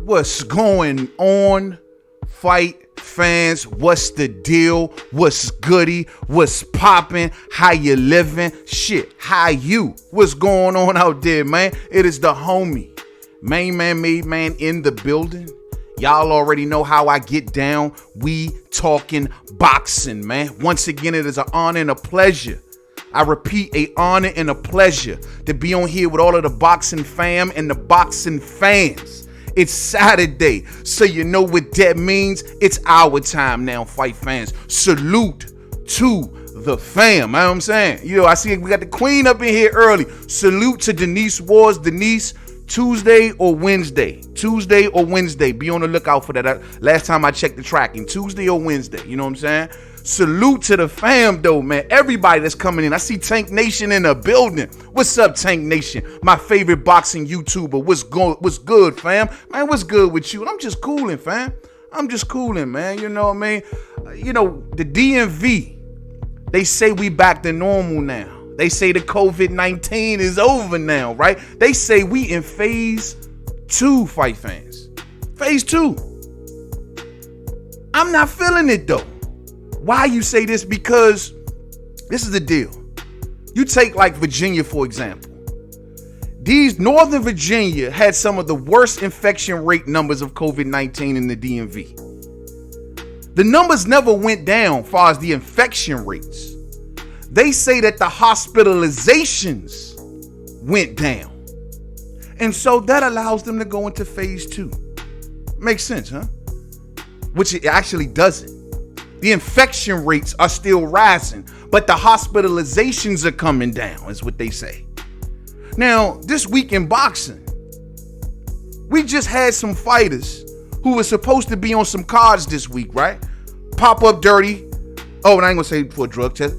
What's going on, fight fans? What's the deal? What's goody? What's popping? How you living? Shit, how you? What's going on out there, man? It is the homie, main man, made man in the building. Y'all already know how I get down. We talking boxing, man. Once again, it is an honor and a pleasure. I repeat, an honor and a pleasure to be on here with all of the boxing fam and the boxing fans. It's Saturday, so you know what that means. It's our time now, fight fans. Salute to the fam. You know what I'm saying? I see we got the queen up in here early. Salute to Denise Wars. Denise, Tuesday or Wednesday? Tuesday or Wednesday. Be on the lookout for that. Last time I checked the tracking, Tuesday or Wednesday. You know what I'm saying? Salute to the fam, though, man. Everybody that's coming in. I see Tank Nation in the building. What's up, Tank Nation? My favorite boxing YouTuber. What's good, fam? Man, what's good with you? I'm just cooling, fam. I'm just cooling, man. You know what I mean? The DMV, they say we back to normal now. They say the COVID-19 is over now, right? They say we in phase 2, fight fans. Phase 2. I'm not feeling it, though. Why you say this? Because this is the deal. You take like Virginia, for example. Northern Virginia had some of the worst infection rate numbers of COVID-19 in the DMV. The numbers never went down as far as the infection rates. They say that the hospitalizations went down. And so that allows them to go into phase 2. Makes sense, huh? Which it actually doesn't. The infection rates are still rising, but the hospitalizations are coming down, is what they say. Now, this week in boxing, we just had some fighters who were supposed to be on some cards this week, right? Pop Up Dirty. Oh, and I ain't gonna say for a drug test.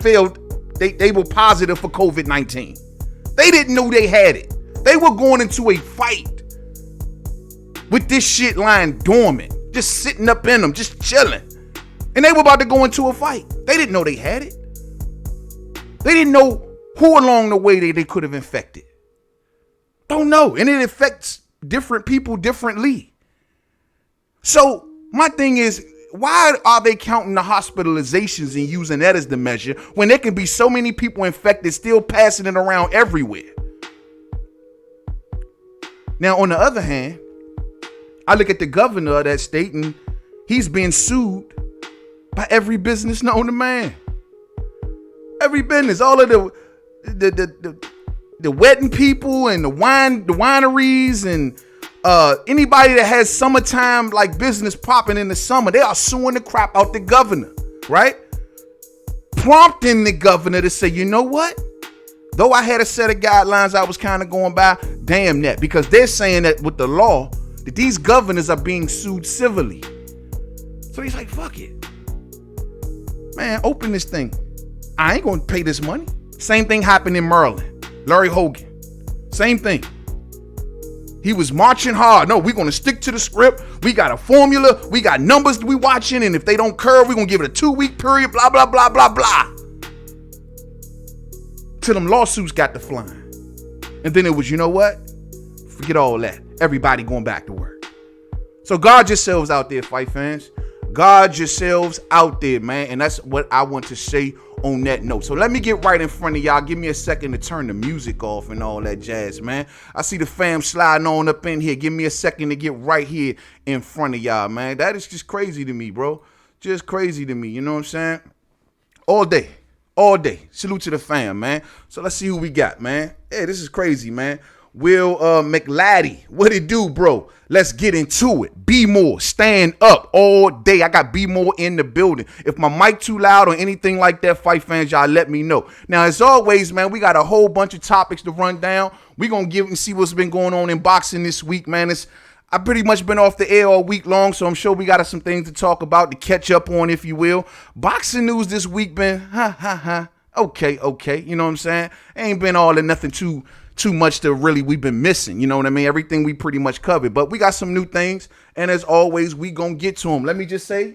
Failed. They were positive for COVID-19. They didn't know they had it. They were going into a fight with this shit lying dormant, just sitting up in them, just chilling. And they were about to go into a fight. They didn't know they had it. They didn't know who along the way they could have infected. Don't know. And it affects different people differently. So my thing is, why are they counting the hospitalizations and using that as the measure when there can be so many people infected still passing it around everywhere? Now, on the other hand, I look at the governor of that state and he's being sued by every business known to man. Every business, all of the wedding people and the wineries and anybody that has summertime like business popping in the summer, they are suing the crap out the governor, right? Prompting the governor to say, you know what? Though I had a set of guidelines I was kind of going by, damn that, because they're saying that with the law that these governors are being sued civilly. So he's like, fuck it. Man, open this thing. I ain't gonna pay this money. Same thing happened in Maryland. Larry Hogan. Same thing. He was marching hard. No, we're gonna stick to the script. We got a formula. We got numbers that we watching. And if they don't curve, we're gonna give it a 2-week period. Blah, blah, blah, blah, blah. Till them lawsuits got to flying. And then it was, you know what? Forget all that. Everybody going back to work. So guard yourselves out there, fight fans. Guard yourselves out there, man. And that's what I want to say on that note. So let me get right in front of y'all. Give me a second to turn the music off and all that jazz, man. I see the fam sliding on up in here. Give me a second to get right here in front of y'all, man. That is just crazy to me, bro. Just crazy to me. You know what I'm saying? All day. All day. Salute to the fam, man. So let's see who we got, man. Hey, this is crazy, man. Will McLaddy, what it do, bro? Let's get into it. Be more, stand up all day. I got Be More in the building. If my mic too loud or anything like that, fight fans, y'all let me know. Now, as always, man, we got a whole bunch of topics to run down. We gonna give and see what's been going on in boxing this week, man. I've pretty much been off the air all week long, so I'm sure we got some things to talk about, to catch up on, if you will. Boxing news this week been, okay. You know what I'm saying? Ain't been all or nothing too much to really we've been missing. You know what I mean? Everything we pretty much covered. But we got some new things. And as always, we gonna get to them. Let me just say,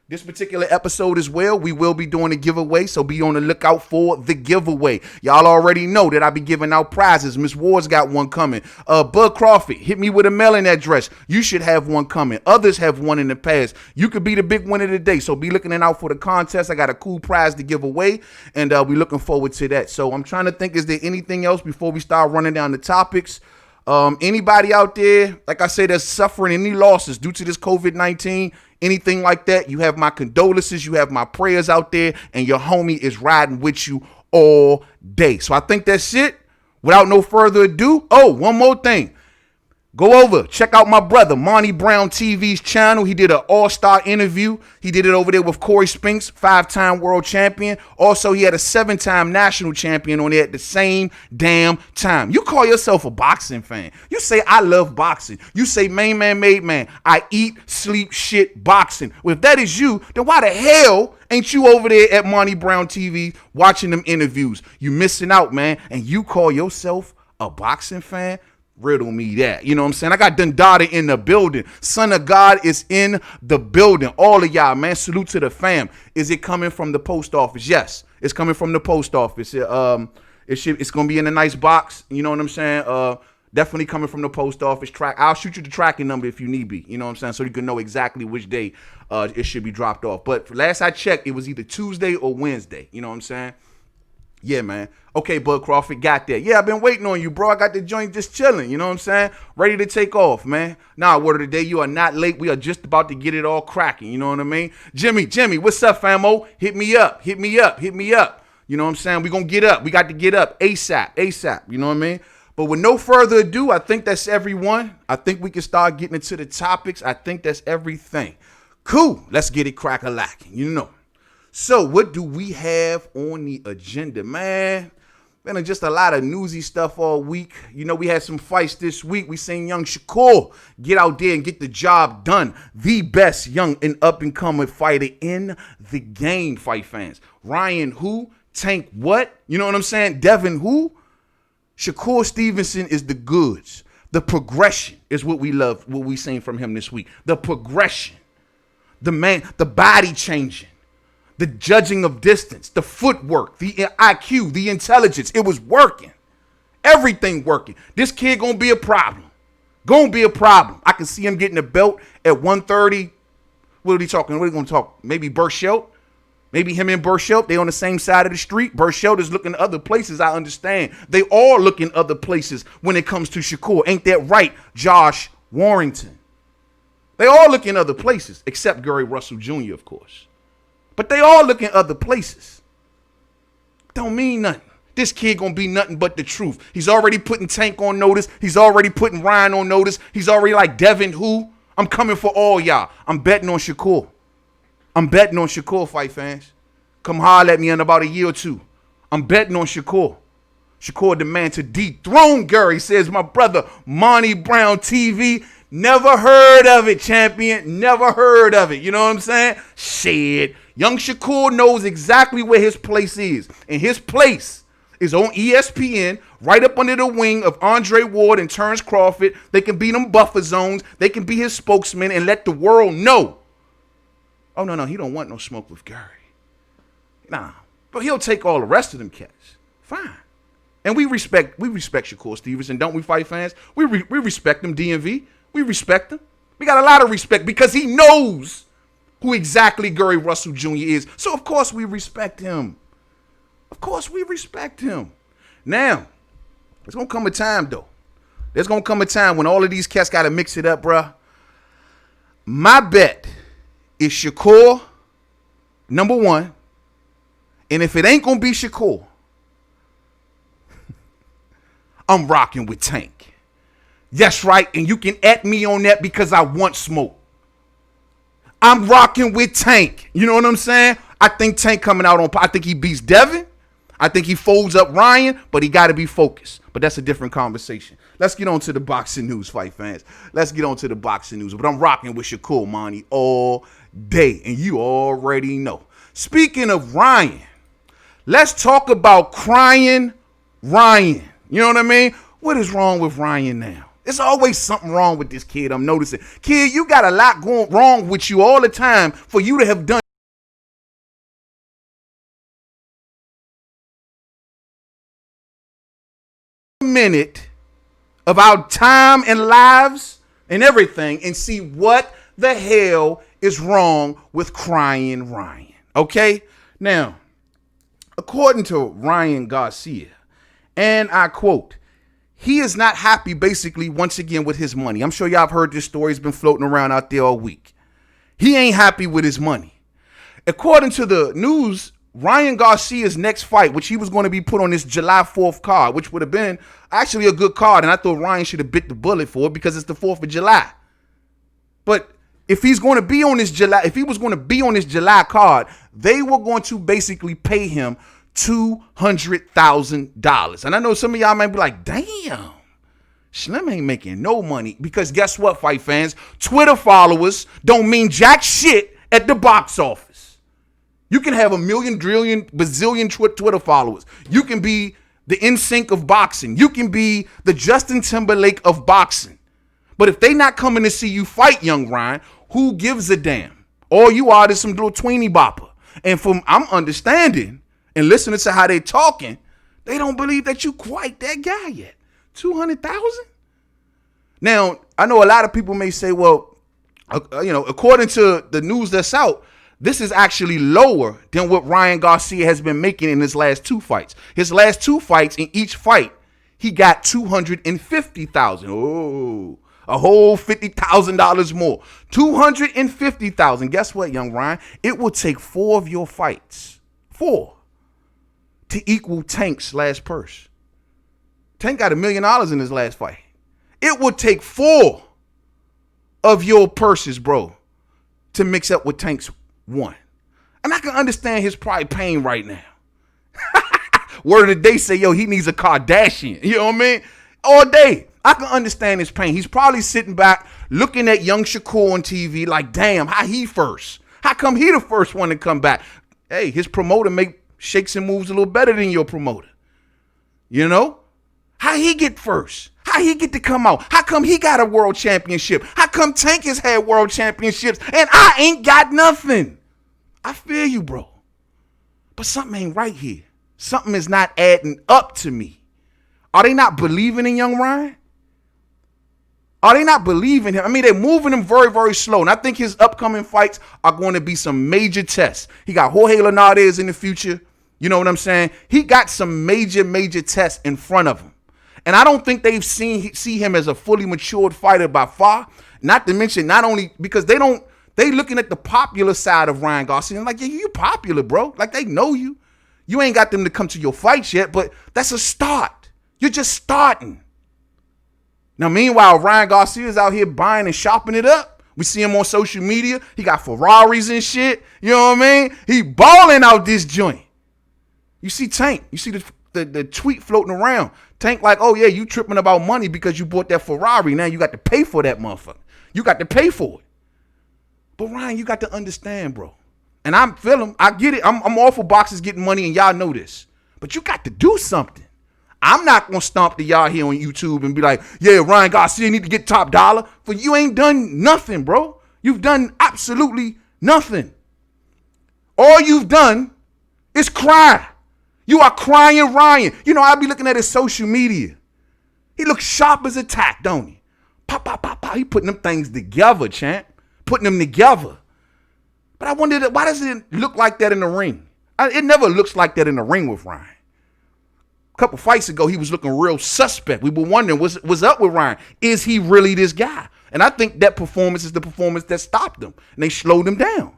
This particular episode as well, we will be doing a giveaway, so be on the lookout for the giveaway. Y'all already know that I be giving out prizes. Miss Ward's got one coming. Bud Crawford, hit me with a mailing address. You should have one coming. Others have one in the past. You could be the big winner today, so be looking out for the contest. I got a cool prize to give away, and we looking forward to that. So I'm trying to think, is there anything else before we start running down the topics? Anybody out there, like I said, that's suffering any losses due to this COVID-19, anything like that, you have my condolences, you have my prayers out there, and your homie is riding with you all day. So I think that's it. Without no further ado, one more thing. Go over, check out my brother, Monty Brown TV's channel. He did an all-star interview. He did it over there with Corey Spinks, 5-time world champion. Also, he had a 7-time national champion on there at the same damn time. You call yourself a boxing fan. You say, I love boxing. You say, main man, made man. I eat, sleep, shit, boxing. Well, if that is you, then why the hell ain't you over there at Monty Brown TV watching them interviews? You missing out, man. And you call yourself a boxing fan? Riddle me that. You know what I'm saying? I got Dundada in the building. Son of God is in the building. All of y'all, man. Salute to the fam. Is it coming from the post office? Yes, it's coming from the post office. It's gonna be in a nice box. You know what I'm saying? Definitely coming from the post office. I'll shoot you the tracking number if you need be. You know what I'm saying? So you can know exactly which day it should be dropped off. But last I checked, it was either Tuesday or Wednesday. You know what I'm saying? Yeah, man. Okay, Bud Crawford, got that. Yeah, I've been waiting on you, bro. I got the joint just chilling, you know what I'm saying? Ready to take off, man. Nah, word of the day, you are not late. We are just about to get it all cracking, you know what I mean? Jimmy, what's up, famo? Hit me up. You know what I'm saying? We gonna get up. We got to get up ASAP, you know what I mean? But with no further ado, I think that's everyone. I think we can start getting into the topics. I think that's everything. Cool. Let's get it crack-a-lacking, you know. So what do we have on the agenda, man? Been just a lot of newsy stuff all week. You know, we had some fights this week. We seen young Shakur get out there and get the job done. The best young and up-and-coming fighter in the game, fight fans. Ryan who? Tank what? You know what I'm saying? Devin who? Shakur Stevenson is the goods. The progression is what we love, what we seen from him this week. The progression. The man, the body changing. The judging of distance, the footwork, the IQ, the intelligence. It was working. Everything working. This kid gonna be a problem. I can see him getting a belt at 130. What are we talking? What are we gonna talk? Maybe Burchelt? Maybe him and Burchelt, they on the same side of the street. Burchelt is looking other places, I understand. They all looking other places when it comes to Shakur. Ain't that right, Josh Warrington? They all looking other places, except Gary Russell Jr., of course. But they all looking other places. Don't mean nothing. This kid gonna be nothing but the truth. He's already putting Tank on notice. He's already putting Ryan on notice. He's already like, Devin who? I'm coming for all y'all. I'm betting on Shakur. Fight fans. Come holler at me in about a year or two. I'm betting on Shakur. Shakur the man to dethrone Gary, says my brother Monty Brown TV. Never heard of it, champion. Never heard of it. You know what I'm saying? Shit. Young Shakur knows exactly where his place is. And his place is on ESPN, right up under the wing of Andre Ward and Terrence Crawford. They can be them buffer zones. They can be his spokesman and let the world know. Oh, no, he don't want no smoke with Gary. Nah. But he'll take all the rest of them cats. Fine. And we respect Shakur Stevenson, don't we, fight fans? We respect him, DMV. We respect him. We got a lot of respect because he knows who exactly Gary Russell Jr. is. So, of course, we respect him. Now, there's going to come a time, though. There's going to come a time when all of these cats got to mix it up, bruh. My bet is Shakur, number one. And if it ain't going to be Shakur, I'm rocking with Tank. That's right. And you can at me on that because I want smoke. I'm rocking with Tank. You know what I'm saying? I think Tank coming out on. I think he beats Devin. I think he folds up Ryan, but he got to be focused. But that's a different conversation. Let's get on to the boxing news, fight fans. But I'm rocking with Shakur, Monty, all day. And you already know. Speaking of Ryan, let's talk about crying Ryan. You know what I mean? What is wrong with Ryan now? There's always something wrong with this kid, I'm noticing. Kid, you got a lot going wrong with you all the time for you to have done a minute of our time and lives and everything and see what the hell is wrong with crying Ryan. Okay? Now, according to Ryan Garcia, and I quote, he is not happy basically once again with his money. I'm sure y'all have heard this story. It's been floating around out there all week. He ain't happy with his money. According to the news, Ryan Garcia's next fight, which he was going to be put on this July 4th card, which would have been actually a good card, and I thought Ryan should have bit the bullet for it because it's the 4th of July. But if he's going to be on this July, if he was going to be on this July card, they were going to basically pay him $200,000. And I know some of y'all might be like, damn, Slim ain't making no money. Because guess what, fight fans? Twitter followers don't mean jack shit at the box office. You can have a million, trillion, bazillion Twitter followers. You can be the NSYNC of boxing. You can be the Justin Timberlake of boxing. But if they not coming to see you fight, young Ryan, who gives a damn? All you are is some little tweeny bopper. And from I'm understanding and listening to how they talking, they don't believe that you quite that guy yet. 200,000? Now, I know a lot of people may say, well, according to the news that's out, this is actually lower than what Ryan Garcia has been making in his last two fights. His last two fights, in each fight, he got $250,000. Oh, a whole $50,000 more. $250,000. Guess what, young Ryan? It will take 4 of your fights, 4, to equal Tank's last purse. Tank got $1 million in his last fight. It would take 4 of your purses, bro, to mix up with Tank's 1. And I can understand his probably pain right now. Word of the day say, yo, he needs a Kardashian. You know what I mean? All day. I can understand his pain. He's probably sitting back looking at young Shakur on TV like, damn, how he first? How come he the first one to come back? Hey, his promoter make shakes and moves a little better than your promoter. You know? How he get first? How he get to come out? How come he got a world championship? How come Tank has had world championships and I ain't got nothing? I feel you, bro. But something ain't right here. Something is not adding up to me. Are they not believing in young Ryan? Are they not believing him? I mean, they're moving him very, very slow. And I think his upcoming fights are going to be some major tests. He got Jorge Linares in the future. You know what I'm saying? He got some major, major tests in front of him. And I don't think they've see him as a fully matured fighter by far. Not to mention, not only because they looking at the popular side of Ryan Garcia and like, yeah, you popular, bro. Like they know you. You ain't got them to come to your fights yet, but that's a start. You're just starting. Now, meanwhile, Ryan Garcia is out here buying and shopping it up. We see him on social media. He got Ferraris and shit. You know what I mean? He balling out this joint. You see Tank. You see the tweet floating around. Tank like, oh, yeah, you tripping about money because you bought that Ferrari. Now you got to pay for that motherfucker. You got to pay for it. But, Ryan, you got to understand, bro. And I'm feeling, I get it. I'm all for boxers getting money, and y'all know this. But you got to do something. I'm not going to stomp to y'all here on YouTube and be like, yeah, Ryan Garcia need to get top dollar. For you ain't done nothing, bro. You've done absolutely nothing. All you've done is cry. You are crying Ryan. You know, I be looking at his social media. He looks sharp as a tack, don't he? Pop, pop, pop, pop. He putting them things together, champ. Putting them together. But I wondered, why does it look like that in the ring? It never looks like that in the ring with Ryan. A couple fights ago, he was looking real suspect. We were wondering, what's up with Ryan? Is he really this guy? And I think that performance is the performance that stopped him. And they slowed him down.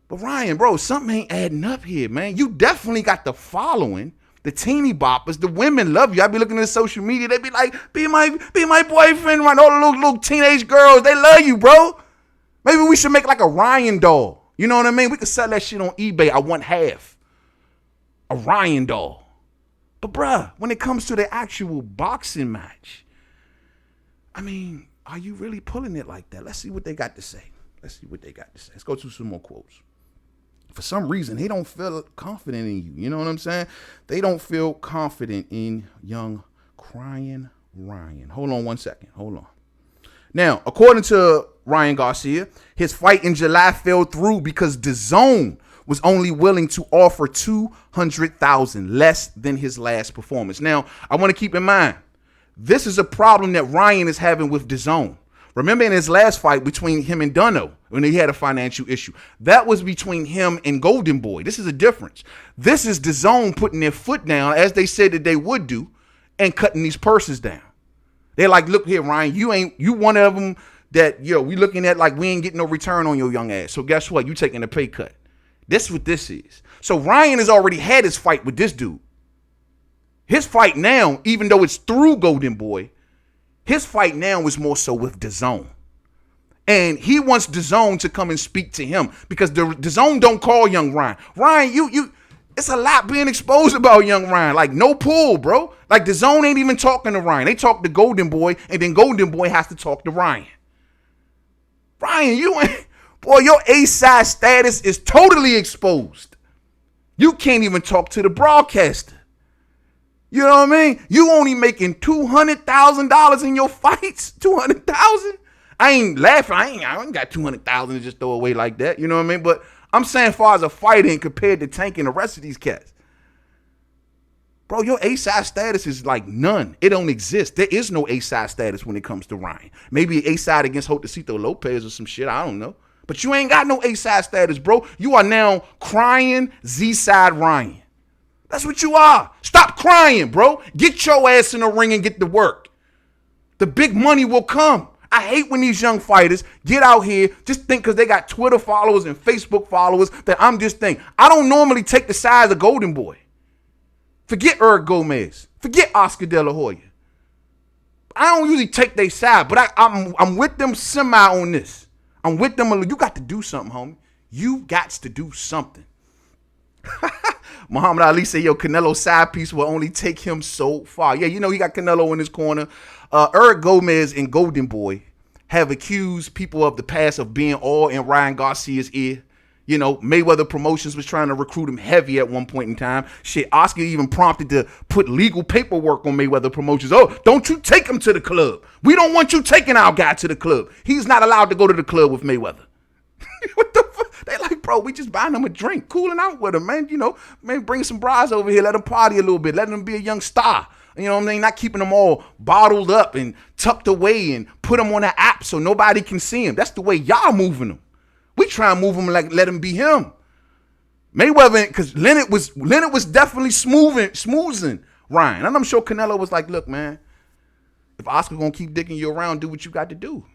But Ryan, bro, something ain't adding up here, man. You definitely got the following. The teeny boppers, the women love you. I be looking at social media. They be like, be my boyfriend. All the little teenage girls, they love you, bro. Maybe we should make like a Ryan doll. You know what I mean? We could sell that shit on eBay. I want half. A Ryan doll. But bruh, when it comes to the actual boxing match, I mean, are you really pulling it like that? Let's see what they got to say. Let's go to some more quotes. For some reason, they don't feel confident in you. You know what I'm saying? They don't feel confident in young Crying Ryan. Hold on one second. Hold on. Now, according to Ryan Garcia, his fight in July fell through because DAZN was only willing to offer $200,000, less than his last performance. Now, I want to keep in mind, this is a problem that Ryan is having with DAZN. Remember in his last fight between him and Dunno, when he had a financial issue, that was between him and Golden Boy. This is a difference. This is DAZN putting their foot down, as they said that they would do, and cutting these purses down. They're like, look here, Ryan, you one of them that, we looking at like we ain't getting no return on your young ass. So guess what? You taking a pay cut. This is what this is. So Ryan has already had his fight with this dude. His fight now, even though it's through Golden Boy, his fight now is more so with DAZN. And he wants DAZN to come and speak to him because the DAZN don't call young Ryan. Ryan, it's a lot being exposed about young Ryan. Like, no pull, bro. Like, DAZN ain't even talking to Ryan. They talk to Golden Boy, and then Golden Boy has to talk to Ryan. Ryan, your A-side status is totally exposed. You can't even talk to the broadcaster. You know what I mean? You only making $200,000 in your fights. $200,000? I ain't laughing. I ain't got $200,000 to just throw away like that. You know what I mean? But I'm saying as far as a fighting compared to Tank and the rest of these cats. Bro, your A-side status is like none. It don't exist. There is no A-side status when it comes to Ryan. Maybe A-side against Jotacito Lopez or some shit. I don't know. But you ain't got no A-side status, bro. You are now crying Z-side Ryan. That's what you are. Stop crying, bro. Get your ass in the ring and get to work. The big money will come. I hate when these young fighters get out here, just think because they got Twitter followers and Facebook followers that I'm just thinking. I don't normally take the side of Golden Boy. Forget Eric Gomez. Forget Oscar De La Hoya. I don't usually take their side, but I'm with them semi on this. I'm with them. You got to do something, homie. You got to do something. Muhammad Ali said, Canelo's side piece will only take him so far. Yeah, he got Canelo in his corner. Eric Gomez and Golden Boy have accused people of the past of being all in Ryan Garcia's ear. Mayweather Promotions was trying to recruit him heavy at one point in time. Shit, Oscar even prompted to put legal paperwork on Mayweather Promotions. Oh, don't you take him to the club. We don't want you taking our guy to the club. He's not allowed to go to the club with Mayweather. What the fuck? They like, bro, we just buying him a drink, cooling out with him, man. Man, bring some bras over here, let him party a little bit, let him be a young star. You know what I mean? Not keeping them all bottled up and tucked away and put them on an app so nobody can see him. That's the way y'all moving them. We try and move him like let him be him. Mayweather, because Leonard was definitely smoothing Ryan. And I'm sure Canelo was like, look, man, if Oscar gonna keep dicking you around, do what you got to do.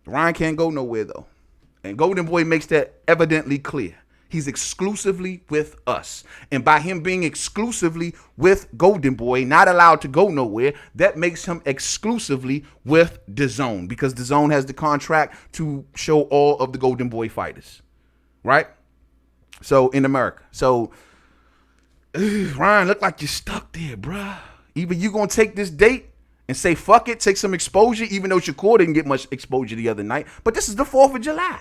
Ryan can't go nowhere though. And Golden Boy makes that evidently clear. He's exclusively with us. And by him being exclusively with Golden Boy, not allowed to go nowhere, that makes him exclusively with DAZN because DAZN has the contract to show all of the Golden Boy fighters. Right? So in America. So Ryan, look like you're stuck there, bruh. Either you gonna take this date and say, fuck it, take some exposure, even though Shakur didn't get much exposure the other night. But this is the 4th of July.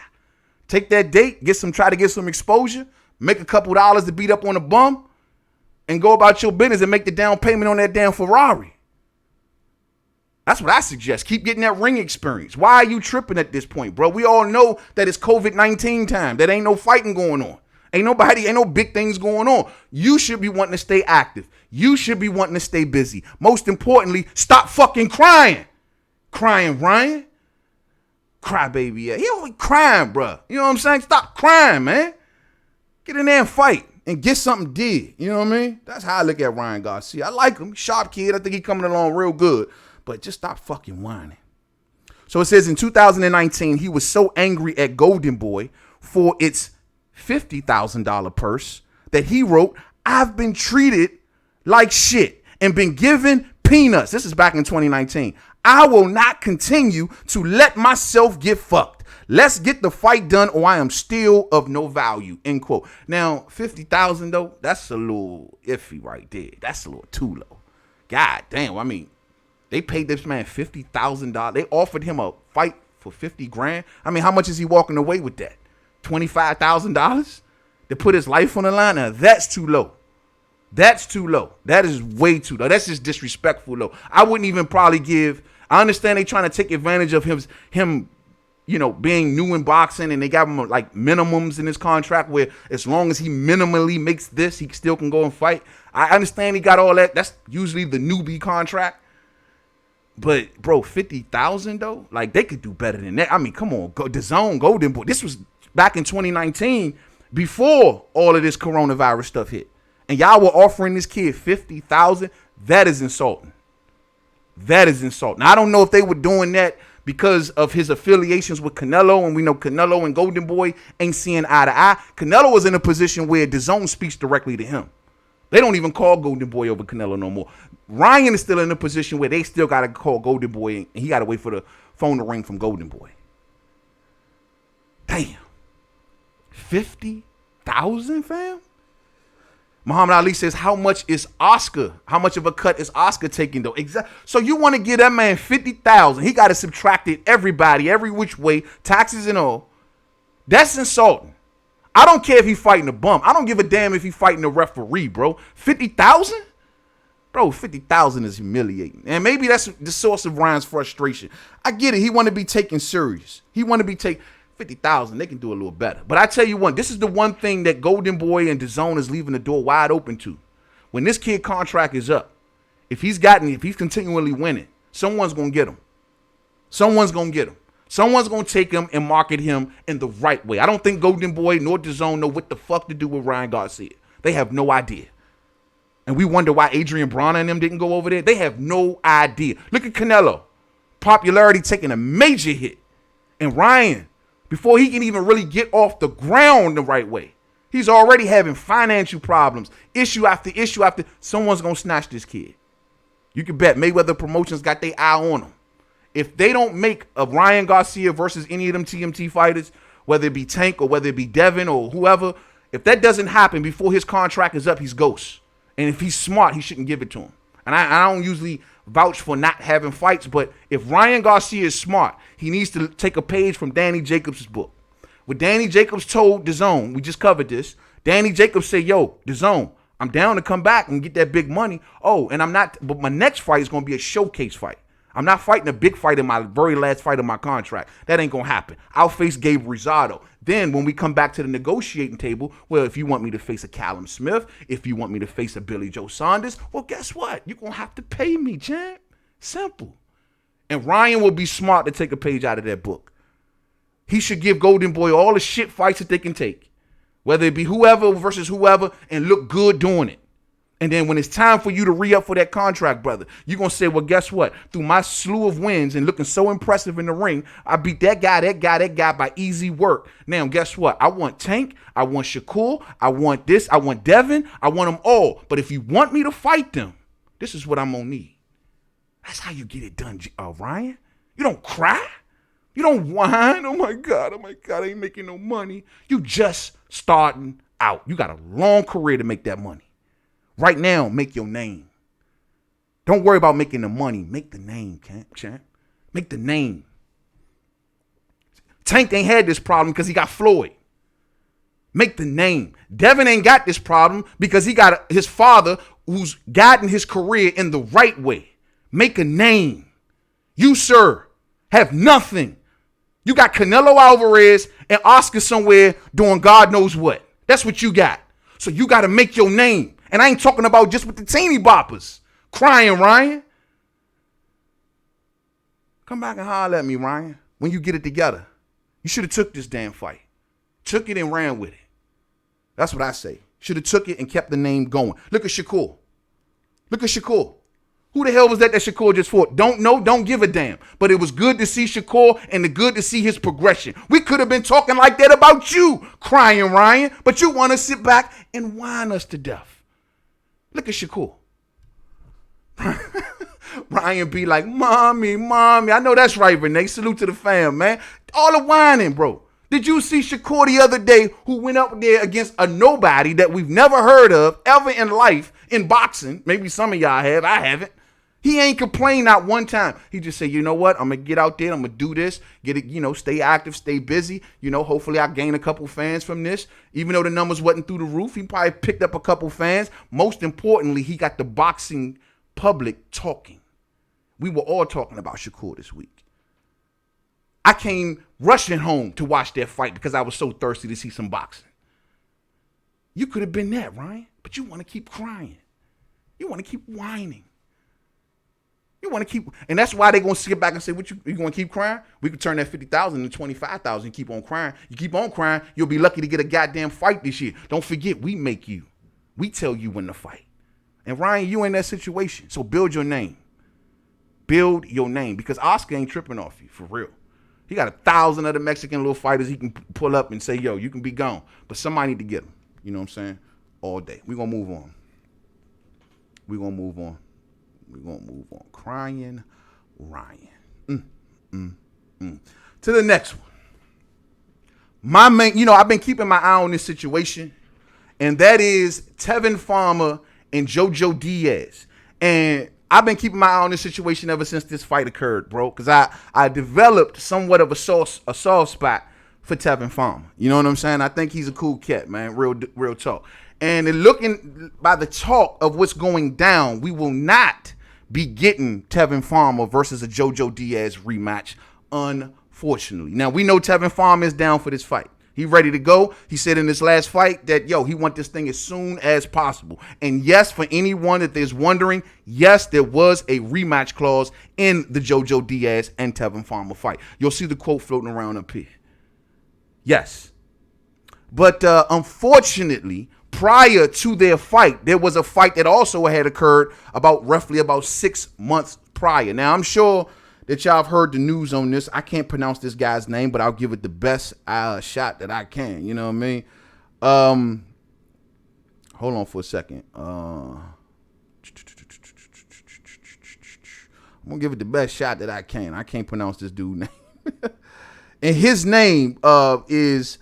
Take that date, try to get some exposure, make a couple dollars to beat up on a bum, and go about your business and make the down payment on that damn Ferrari. That's what I suggest. Keep getting that ring experience. Why are you tripping at this point, bro? We all know that it's COVID-19 time. That ain't no fighting going on. Ain't no big things going on. You should be wanting to stay active. You should be wanting to stay busy. Most importantly, stop fucking crying. Crying, Ryan. Cry, baby. Yeah, he only crying, bro. You know what I'm saying? Stop crying, man. Get in there and fight and get something did. You know what I mean? That's how I look at Ryan Garcia. I like him. Sharp kid. I think he coming along real good. But just stop fucking whining. So it says in 2019, he was so angry at Golden Boy for its $50,000 purse that he wrote, I've been treated like shit and been given peanuts. This is back in 2019. I will not continue to let myself get fucked. Let's get the fight done or I am still of no value, end quote. Now, $50,000 though, that's a little iffy right there. That's a little too low. God damn, I mean, they paid this man $50,000. They offered him a fight for 50 grand. I mean, how much is he walking away with that? $25,000 to put his life on the line? Now, that's too low. That's too low. That is way too low. That's just disrespectful low. I wouldn't even probably give. I understand they trying to take advantage of him, being new in boxing, and they got him like minimums in his contract where as long as he minimally makes this, he still can go and fight. I understand he got all that. That's usually the newbie contract. But bro, 50,000 though, like they could do better than that. I mean, come on, DAZN, Golden Boy. This was back in 2019, before all of this coronavirus stuff hit, and y'all were offering this kid 50,000. That is insulting. That is insulting. Now, I don't know if they were doing that because of his affiliations with Canelo, and we know Canelo and Golden Boy ain't seeing eye to eye. Canelo was in a position where DAZN speaks directly to him. They don't even call Golden Boy over Canelo no more. Ryan is still in a position where they still got to call Golden Boy, and he got to wait for the phone to ring from Golden Boy. Damn. 50,000, fam? Muhammad Ali says, how much is Oscar? How much of a cut is Oscar taking, though? Exactly. So you want to give that man 50,000. He got to subtract it, everybody, every which way, taxes and all. That's insulting. I don't care if he's fighting a bum. I don't give a damn if he's fighting a referee, bro. 50,000? Bro, 50,000 is humiliating. And maybe that's the source of Ryan's frustration. I get it. He want to be taken serious. He want to be taken 50,000. They can do a little better. But I tell you what, this is the one thing that Golden Boy and DAZN is leaving the door wide open to. When this kid contract is up, if he's continually winning, someone's going to get him. Someone's going to get him. Someone's going to take him and market him in the right way. I don't think Golden Boy nor DAZN know what the fuck to do with Ryan Garcia. They have no idea. And we wonder why Adrian Broner and them didn't go over there. They have no idea. Look at Canelo. Popularity taking a major hit. And Ryan, before he can even really get off the ground the right way, he's already having financial problems. Issue after issue after. Someone's going to snatch this kid. You can bet Mayweather Promotions got their eye on him. If they don't make a Ryan Garcia versus any of them TMT fighters, whether it be Tank or whether it be Devin or whoever, if that doesn't happen before his contract is up, he's ghost. And if he's smart, he shouldn't give it to him. And I don't usually vouch for not having fights, but if Ryan Garcia is smart, he needs to take a page from Danny Jacobs' book. What Danny Jacobs told DAZN, we just covered this. Danny Jacobs said, yo, DAZN, I'm down to come back and get that big money. Oh, and but my next fight is going to be a showcase fight. I'm not fighting a big fight in my very last fight of my contract. That ain't going to happen. I'll face Gabe Rosado. Then when we come back to the negotiating table, well, if you want me to face a Callum Smith, if you want me to face a Billy Joe Saunders, well, guess what? You're going to have to pay me, champ. Simple. And Ryan will be smart to take a page out of that book. He should give Golden Boy all the shit fights that they can take, whether it be whoever versus whoever, and look good doing it. And then when it's time for you to re-up for that contract, brother, you're going to say, well, guess what? Through my slew of wins and looking so impressive in the ring, I beat that guy by easy work. Now, guess what? I want Tank. I want Shakur. I want this. I want Devin. I want them all. But if you want me to fight them, this is what I'm going to need. That's how you get it done, Ryan. You don't cry. You don't whine. Oh, my God, I ain't making no money. You just starting out. You got a long career to make that money. Right now, make your name. Don't worry about making the money. Make the name, champ. Make the name. Tank ain't had this problem because he got Floyd. Make the name. Devin ain't got this problem because he got his father who's guiding his career in the right way. Make a name. You, sir, have nothing. You got Canelo Alvarez and Oscar somewhere doing God knows what. That's what you got. So you got to make your name. And I ain't talking about just with the teeny boppers. Crying, Ryan. Come back and holler at me, Ryan, when you get it together. You should have took this damn fight. Took it and ran with it. That's what I say. Should have took it and kept the name going. Look at Shakur. Who the hell was that Shakur just fought? Don't know, don't give a damn. But it was good to see Shakur and good to see his progression. We could have been talking like that about you, crying, Ryan. But you want to sit back and whine us to death. Look at Shakur. Ryan be like, mommy. I know that's right, Renee. Salute to the fam, man. All the whining, bro. Did you see Shakur the other day who went up there against a nobody that we've never heard of ever in life in boxing? Maybe some of y'all have. I haven't. He ain't complained not one time. He just said, you know what? I'm going to get out there. I'm going to do this. Get it, stay active, stay busy. Hopefully I gain a couple fans from this. Even though the numbers wasn't through the roof, he probably picked up a couple fans. Most importantly, he got the boxing public talking. We were all talking about Shakur this week. I came rushing home to watch that fight because I was so thirsty to see some boxing. You could have been that, Ryan, but you want to keep crying. You want to keep whining. You want to keep, and that's why they're going to sit back and say, "What you going to keep crying? We could turn that 50,000 to 25,000 and keep on crying. You keep on crying, you'll be lucky to get a goddamn fight this year. Don't forget, we make you. We tell you when to fight. And Ryan, you in that situation, so build your name. Build your name, because Oscar ain't tripping off you, for real. He got 1,000 other Mexican little fighters he can pull up and say, yo, you can be gone. But somebody need to get him. You know what I'm saying? All day. We're going to move on. We're going to move on. We're going to move on. Crying Ryan. To the next one. My main, I've been keeping my eye on this situation, and that is Tevin Farmer and JoJo Diaz. And I've been keeping my eye on this situation ever since this fight occurred, bro, because I developed somewhat of a soft spot for Tevin Farmer. You know what I'm saying? I think he's a cool cat, man. Real talk. And looking by the talk of what's going down, we will not be getting Tevin Farmer versus a JoJo Diaz rematch, unfortunately. Now, we know Tevin Farmer is down for this fight. He ready to go. He said in his last fight that, he want this thing as soon as possible. And yes, for anyone that is wondering, yes, there was a rematch clause in the JoJo Diaz and Tevin Farmer fight. You'll see the quote floating around up here. Yes. But unfortunately, prior to their fight, there was a fight that also had occurred roughly about 6 months prior. Now, I'm sure that y'all have heard the news on this. I can't pronounce this guy's name, but I'll give it the best shot that I can. You know what I mean? Hold on for a second. I'm going to give it the best shot that I can. I can't pronounce this dude's name. And his name is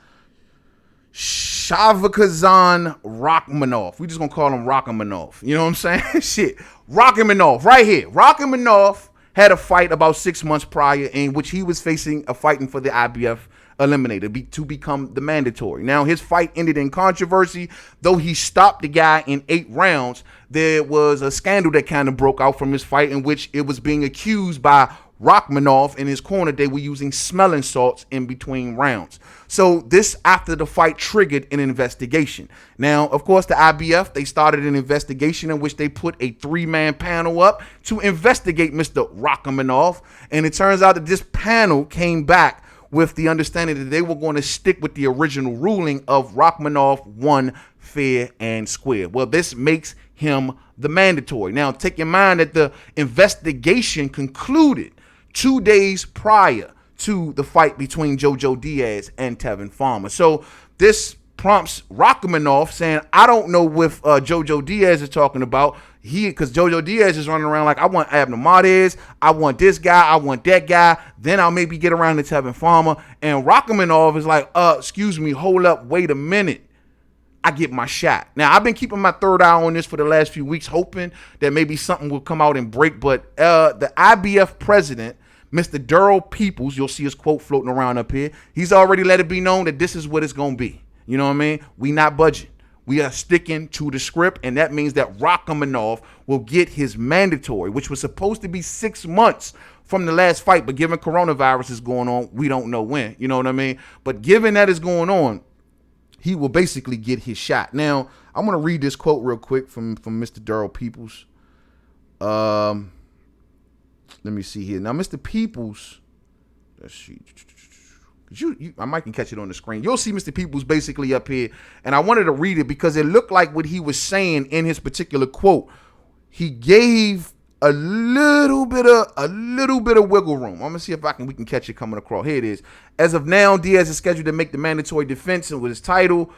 Shavkazan Rakhmonov. We just going to call him Rakhmonov. You know what I'm saying? Shit. Rakhmonov right here. Rakhmonov had a fight about 6 months prior in which he was fighting for the IBF eliminator to become the mandatory. Now, his fight ended in controversy. Though he stopped the guy in 8 rounds, there was a scandal that kind of broke out from his fight in which it was being accused by Rakhmonov and his corner they were using smelling salts in between rounds. So this, after the fight, triggered an investigation. Now, of course, the IBF, they started an investigation in which they put a 3-man panel up to investigate Mr. Rakhmonov. And it turns out that this panel came back with the understanding that they were going to stick with the original ruling of Rakhmonov won fair and square. Well, this makes him the mandatory. Now, take in mind that the investigation concluded 2 days prior to the fight between JoJo Diaz and Tevin Farmer. So this prompts Rakhmonov saying, I don't know what JoJo Diaz is talking about. Because JoJo Diaz is running around like, I want Abner Martez, I want this guy, I want that guy. Then I'll maybe get around to Tevin Farmer. And Rakhmonov is like, excuse me, hold up, wait a minute. I get my shot. Now, I've been keeping my third eye on this for the last few weeks, hoping that maybe something will come out and break. But the IBF president, Mr. Daryl Peoples, you'll see his quote floating around up here. He's already let it be known that this is what it's going to be. You know what I mean? We not budging. We are sticking to the script, and that means that Rakhmonov will get his mandatory, which was supposed to be 6 months from the last fight. But given coronavirus is going on, we don't know when. You know what I mean? But given that is going on, he will basically get his shot. Now, I'm going to read this quote real quick from Mr. Daryl Peoples. Let me see here. Now, Mr. Peoples, let's see. I might can catch it on the screen. You'll see Mr. Peoples basically up here, and I wanted to read it because it looked like what he was saying in his particular quote. He gave a little bit of wiggle room. I'm gonna see if we can catch it coming across. Here it is. As of now, Diaz is scheduled to make the mandatory defense with his title.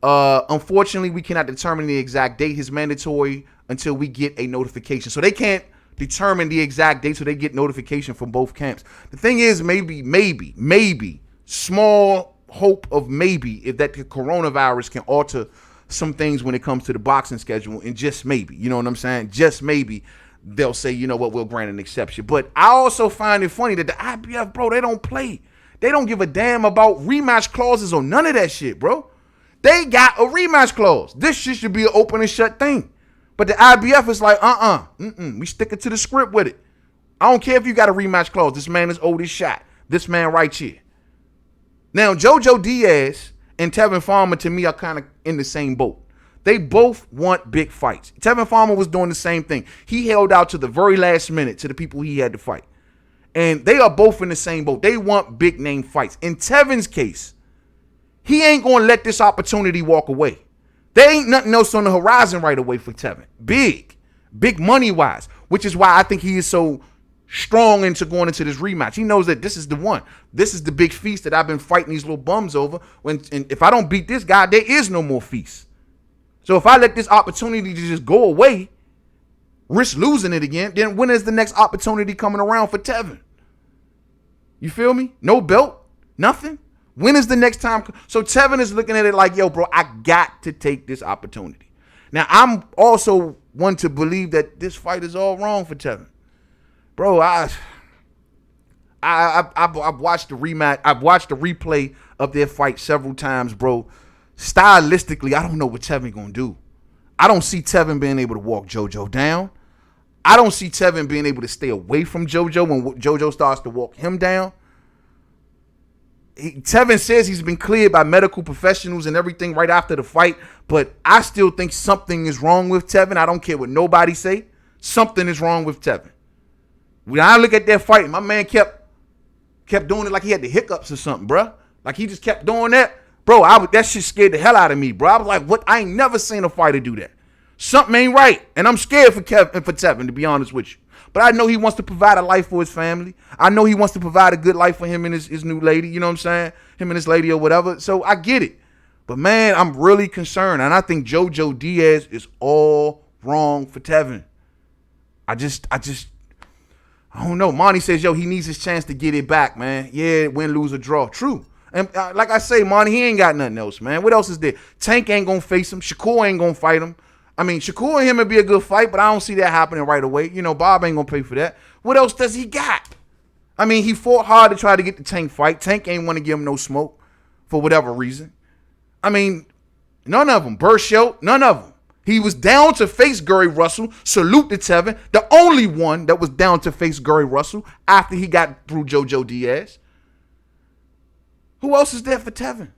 Unfortunately, we cannot determine the exact date his mandatory until we get a notification. So they can't determine the exact date, so they get notification from both camps. The thing is, maybe, small hope of maybe, if that the coronavirus can alter some things when it comes to the boxing schedule, and just maybe, you know what I'm saying? Just maybe they'll say, you know what, we'll grant an exception. But I also find it funny that the IBF, bro, they don't play. They don't give a damn about rematch clauses or none of that shit, bro. They got a rematch clause. This shit should be an open and shut thing. But the IBF is like, we sticking to the script with it. I don't care if you got a rematch clause. This man is owed his shot. This man right here. Now, JoJo Diaz and Tevin Farmer, to me, are kind of in the same boat. They both want big fights. Tevin Farmer was doing the same thing. He held out to the very last minute to the people he had to fight. And they are both in the same boat. They want big name fights. In Tevin's case, he ain't going to let this opportunity walk away. There ain't nothing else on the horizon right away for Tevin. Big money-wise, which is why I think he is so strong into going into this rematch. He knows that this is the one. This is the big feast that I've been fighting these little bums over. And if I don't beat this guy, there is no more feast. So if I let this opportunity to just go away, risk losing it again, then when is the next opportunity coming around for Tevin? You feel me? No belt, nothing. When is the next time? So Tevin is looking at it like, yo, bro, I got to take this opportunity. Now, I'm also one to believe that this fight is all wrong for Tevin. Bro, I've watched the rematch. I've watched the replay of their fight several times, bro. Stylistically, I don't know what Tevin gonna do. I don't see Tevin being able to walk JoJo down. I don't see Tevin being able to stay away from JoJo when JoJo starts to walk him down. Tevin says he's been cleared by medical professionals and everything right after the fight, but I still think something is wrong with Tevin. I don't care what nobody say. Something is wrong with Tevin. When I look at that fight, my man kept doing it like he had the hiccups or something, bro. Like he just kept doing that. Bro, that shit scared the hell out of me, bro. I was like, what? I ain't never seen a fighter do that. Something ain't right. And I'm scared for Tevin, to be honest with you. But I know he wants to provide a life for his family. I know he wants to provide a good life for him and his new lady. You know what I'm saying? Him and his lady or whatever. So I get it. But, man, I'm really concerned. And I think JoJo Diaz is all wrong for Tevin. I don't know. Monty says, yo, he needs his chance to get it back, man. Yeah, win, lose, or draw. True. And like I say, Monty, he ain't got nothing else, man. What else is there? Tank ain't going to face him. Shakur ain't going to fight him. I mean, Shakur and him would be a good fight, but I don't see that happening right away. You know, Bob ain't going to pay for that. What else does he got? I mean, he fought hard to try to get the Tank fight. Tank ain't want to give him no smoke for whatever reason. I mean, none of them. Burchell, none of them. He was down to face Gary Russell. Salute to Tevin. The only one that was down to face Gary Russell after he got through JoJo Diaz. Who else is there for Tevin?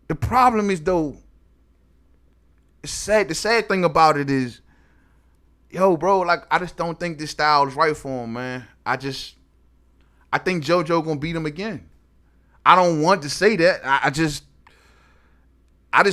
The problem is, though, it's sad. The sad thing about it is, yo, bro, like, I just don't think this style is right for him, man. I think JoJo gonna beat him again. I don't want to say that. I just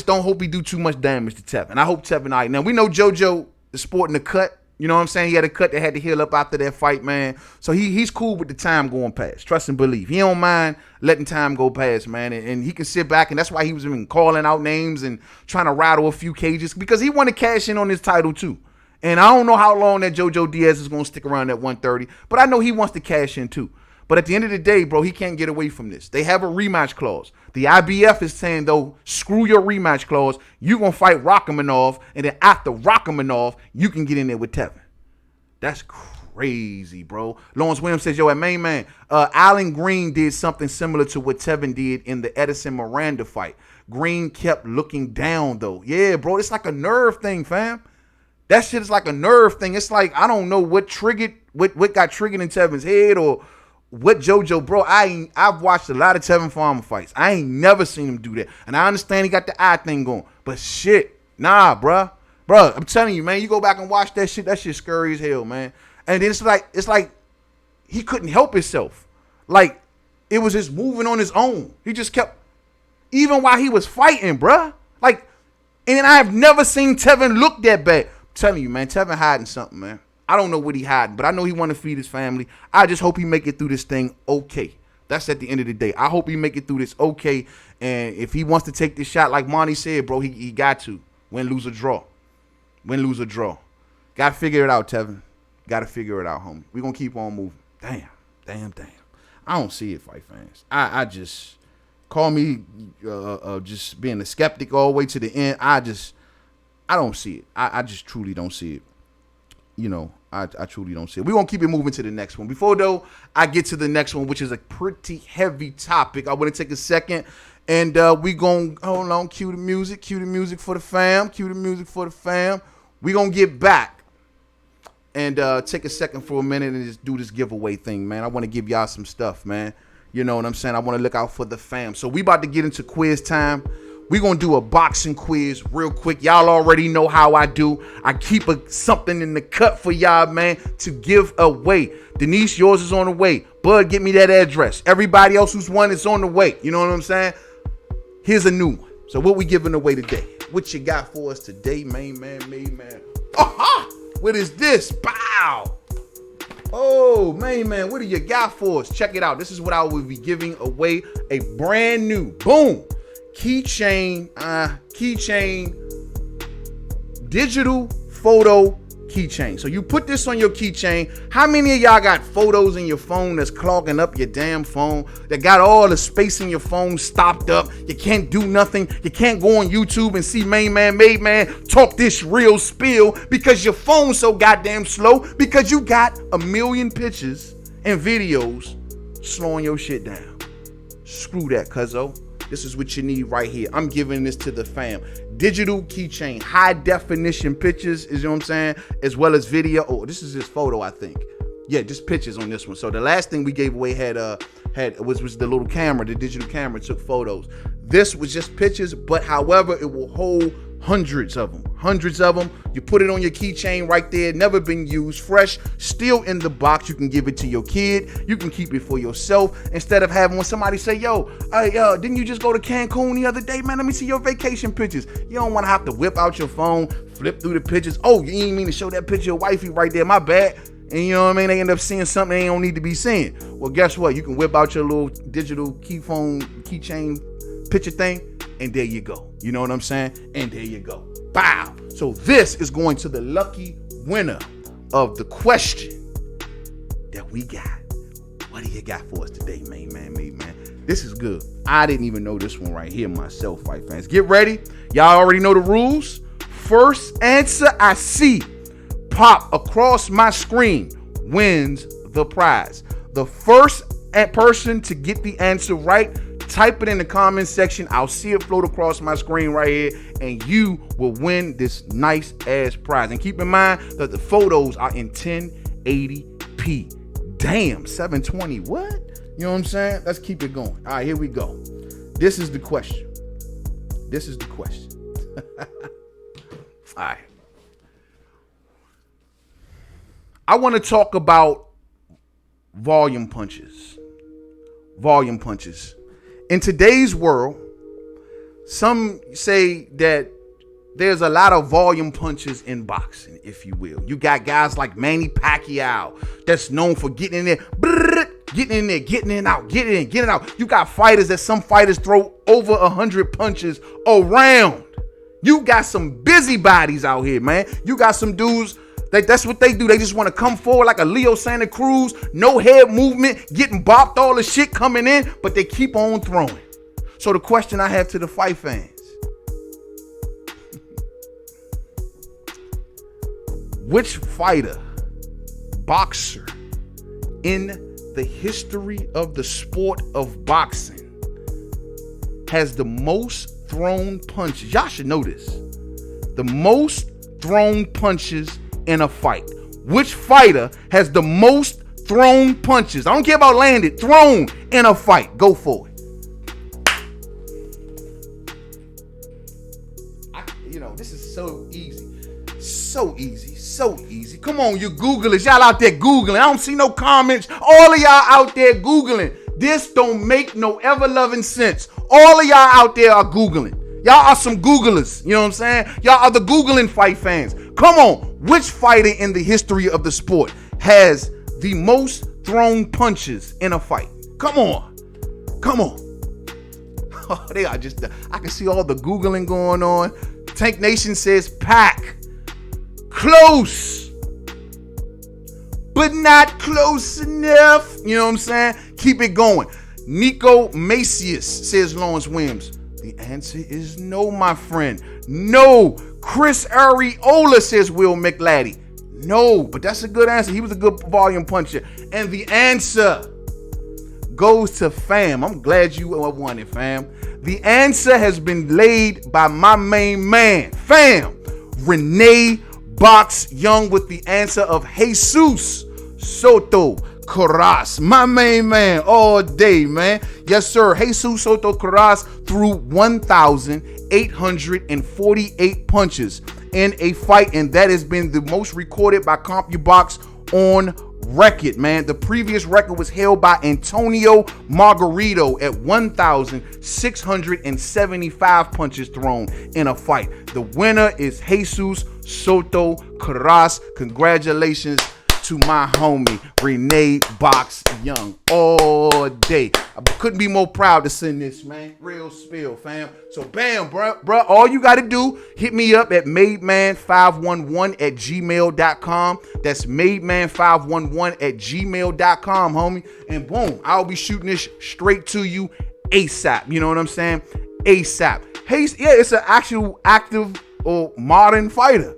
don't hope he do too much damage to Tevin. I hope Tevin, all right. Now, we know JoJo is sporting a cut. You know what I'm saying? He had a cut that had to heal up after that fight, man. So he's cool with the time going past. Trust and believe. He don't mind letting time go past, man. And he can sit back, and that's why he was even calling out names and trying to rattle a few cages, because he want to cash in on his title too. And I don't know how long that JoJo Diaz is going to stick around at 130, but I know he wants to cash in too. But at the end of the day, bro, he can't get away from this. They have a rematch clause. The IBF is saying, though, screw your rematch clause. You're going to fight Rachmaninoff, and then after Rachmaninoff, you can get in there with Tevin. That's crazy, bro. Lawrence Williams says, yo, at main man, Alan Green did something similar to what Tevin did in the Edison Miranda fight. Green kept looking down, though. Yeah, bro, it's like a nerve thing, fam. That shit is like a nerve thing. It's like, I don't know what got triggered in Tevin's head or what JoJo, bro. I've watched a lot of Tevin Farmer fights. I ain't never seen him do that. And I understand he got the eye thing going. But shit, nah, bruh. Bruh, I'm telling you, man, you go back and watch that shit scary as hell, man. And then it's like he couldn't help himself. Like, it was just moving on his own. He just kept, even while he was fighting, bruh. Like, and I've never seen Tevin look that bad. I'm telling you, man, Tevin hiding something, man. I don't know what he hiding, but I know he want to feed his family. I just hope he make it through this thing okay. That's at the end of the day. I hope he make it through this okay. And if he wants to take this shot, like Monty said, bro, he got to. Win, lose, or draw. Win, lose, or draw. Got to figure it out, Tevin. Got to figure it out, homie. We're going to keep on moving. Damn. I don't see it, fight fans. I just, call me just being a skeptic all the way to the end. I don't see it. I just truly don't see it. I truly don't see it. We're going to keep it moving to the next one. Before, though, I get to the next one, which is a pretty heavy topic, I want to take a second and we going to, hold on, cue the music for the fam, We're going to get back and take a second for a minute and just do this giveaway thing, man. I want to give y'all some stuff, man. You know what I'm saying? I want to look out for the fam. So we about to get into quiz time. We're going to do a boxing quiz real quick. Y'all already know how I do. I keep something in the cut for y'all, man, to give away. Denise, yours is on the way. Bud, get me that address. Everybody else who's won is on the way. You know what I'm saying? Here's a new one. So what we giving away today? What you got for us today, main man? Aha! What is this? Bow! Oh, main man, what do you got for us? Check it out. This is what I will be giving away. A brand new, boom, keychain, digital photo keychain. So you put this on your keychain. How many of y'all got photos in your phone that's clogging up your damn phone, that got all the space in your phone stopped up? You can't do nothing. You can't go on YouTube and see main man talk this real spiel because your phone's so goddamn slow, because you got a million pictures and videos slowing your shit down. Screw that, cuzzo. This is what you need right here. I'm giving this to the fam. Digital keychain, high definition pictures, is, you know what I'm saying, as well as video. Oh, this is his photo, I think. Yeah, just pictures on this one. So the last thing we gave away was the little camera, the digital camera took photos. This was just pictures, but however, it will hold hundreds of them. You put it on your keychain right there, never been used, fresh, still in the box. You can give it to your kid. You can keep it for yourself instead of having when somebody say, yo, didn't you just go to Cancun the other day, man? Let me see your vacation pictures. You don't want to have to whip out your phone, flip through the pictures. Oh, you ain't mean to show that picture of wifey right there. My bad. And you know what I mean? They end up seeing something they don't need to be seeing. Well, guess what? You can whip out your little digital keychain picture thing, and there you go. You know what I'm saying? And there you go. Bow. So this is going to the lucky winner of the question that we got. What do you got for us today, main man? This is good. I didn't even know this one right here myself, fight fans. Get ready. Y'all already know the rules. First answer I see pop across my screen wins the prize. The first person to get the answer right, type it in the comment section. I'll see it float across my screen right here, and you will win this nice ass prize. And keep in mind that the photos are in 1080p. Damn, 720. What? You know what I'm saying? Let's keep it going. All right, here we go. This is the question. All right. I want to talk about volume punches. In today's world, some say that there's a lot of volume punches in boxing, if you will. You got guys like Manny Pacquiao that's known for getting in there, getting in and out, getting in, out. You got fighters that some fighters throw over 100 punches around. You got some busybodies out here, man. You got some dudes that's what they do. They just want to come forward like a Leo Santa Cruz, no head movement, getting bopped, all the shit coming in, but they keep on throwing. So the question I have to the fight fans, which fighter, boxer in the history of the sport of boxing has the most thrown punches? Y'all should know this. The most thrown punches in a fight. Which fighter has the most thrown punches? I don't care about landed, thrown in a fight. Go for it. This is so easy. Come on, you Googlers. Y'all out there Googling. I don't see no comments. All of y'all out there Googling. This don't make no ever-loving sense. All of y'all out there are Googling. Y'all are some Googlers. You know what I'm saying? Y'all are the Googling fight fans. Come on. Which fighter in the history of the sport has the most thrown punches in a fight? Come on. Oh, they are just, I can see all the Googling going on. Tank Nation says Pac. Close, but not close enough. You know what I'm saying? Keep it going. Nico Macias says Lawrence Williams. The answer is no, my friend. No. Chris Ariola says Will McLaddy. No, but that's a good answer. He was a good volume puncher. And the answer goes to fam. I'm glad you won it, fam. The answer has been laid by my main man, fam. Renee Box Young with the answer of Jesus Soto Carras. My main man all day, man. Yes, sir. Jesus Soto Carras threw 1,848 punches in a fight, and that has been the most recorded by CompuBox on record, man. The previous record was held by Antonio Margarito at 1,675 punches thrown in a fight. The winner is Jesus Soto Carras. Congratulations to my homie Renee Box Young all day. I couldn't be more proud to send this, man. Real spill, fam. So bam, bruh. All you got to do, hit me up at mademan511@gmail.com. That's mademan511@gmail.com, homie. And boom, I'll be shooting this straight to you ASAP. You know what I'm saying? ASAP. Hey, yeah, it's an actual active or modern fighter.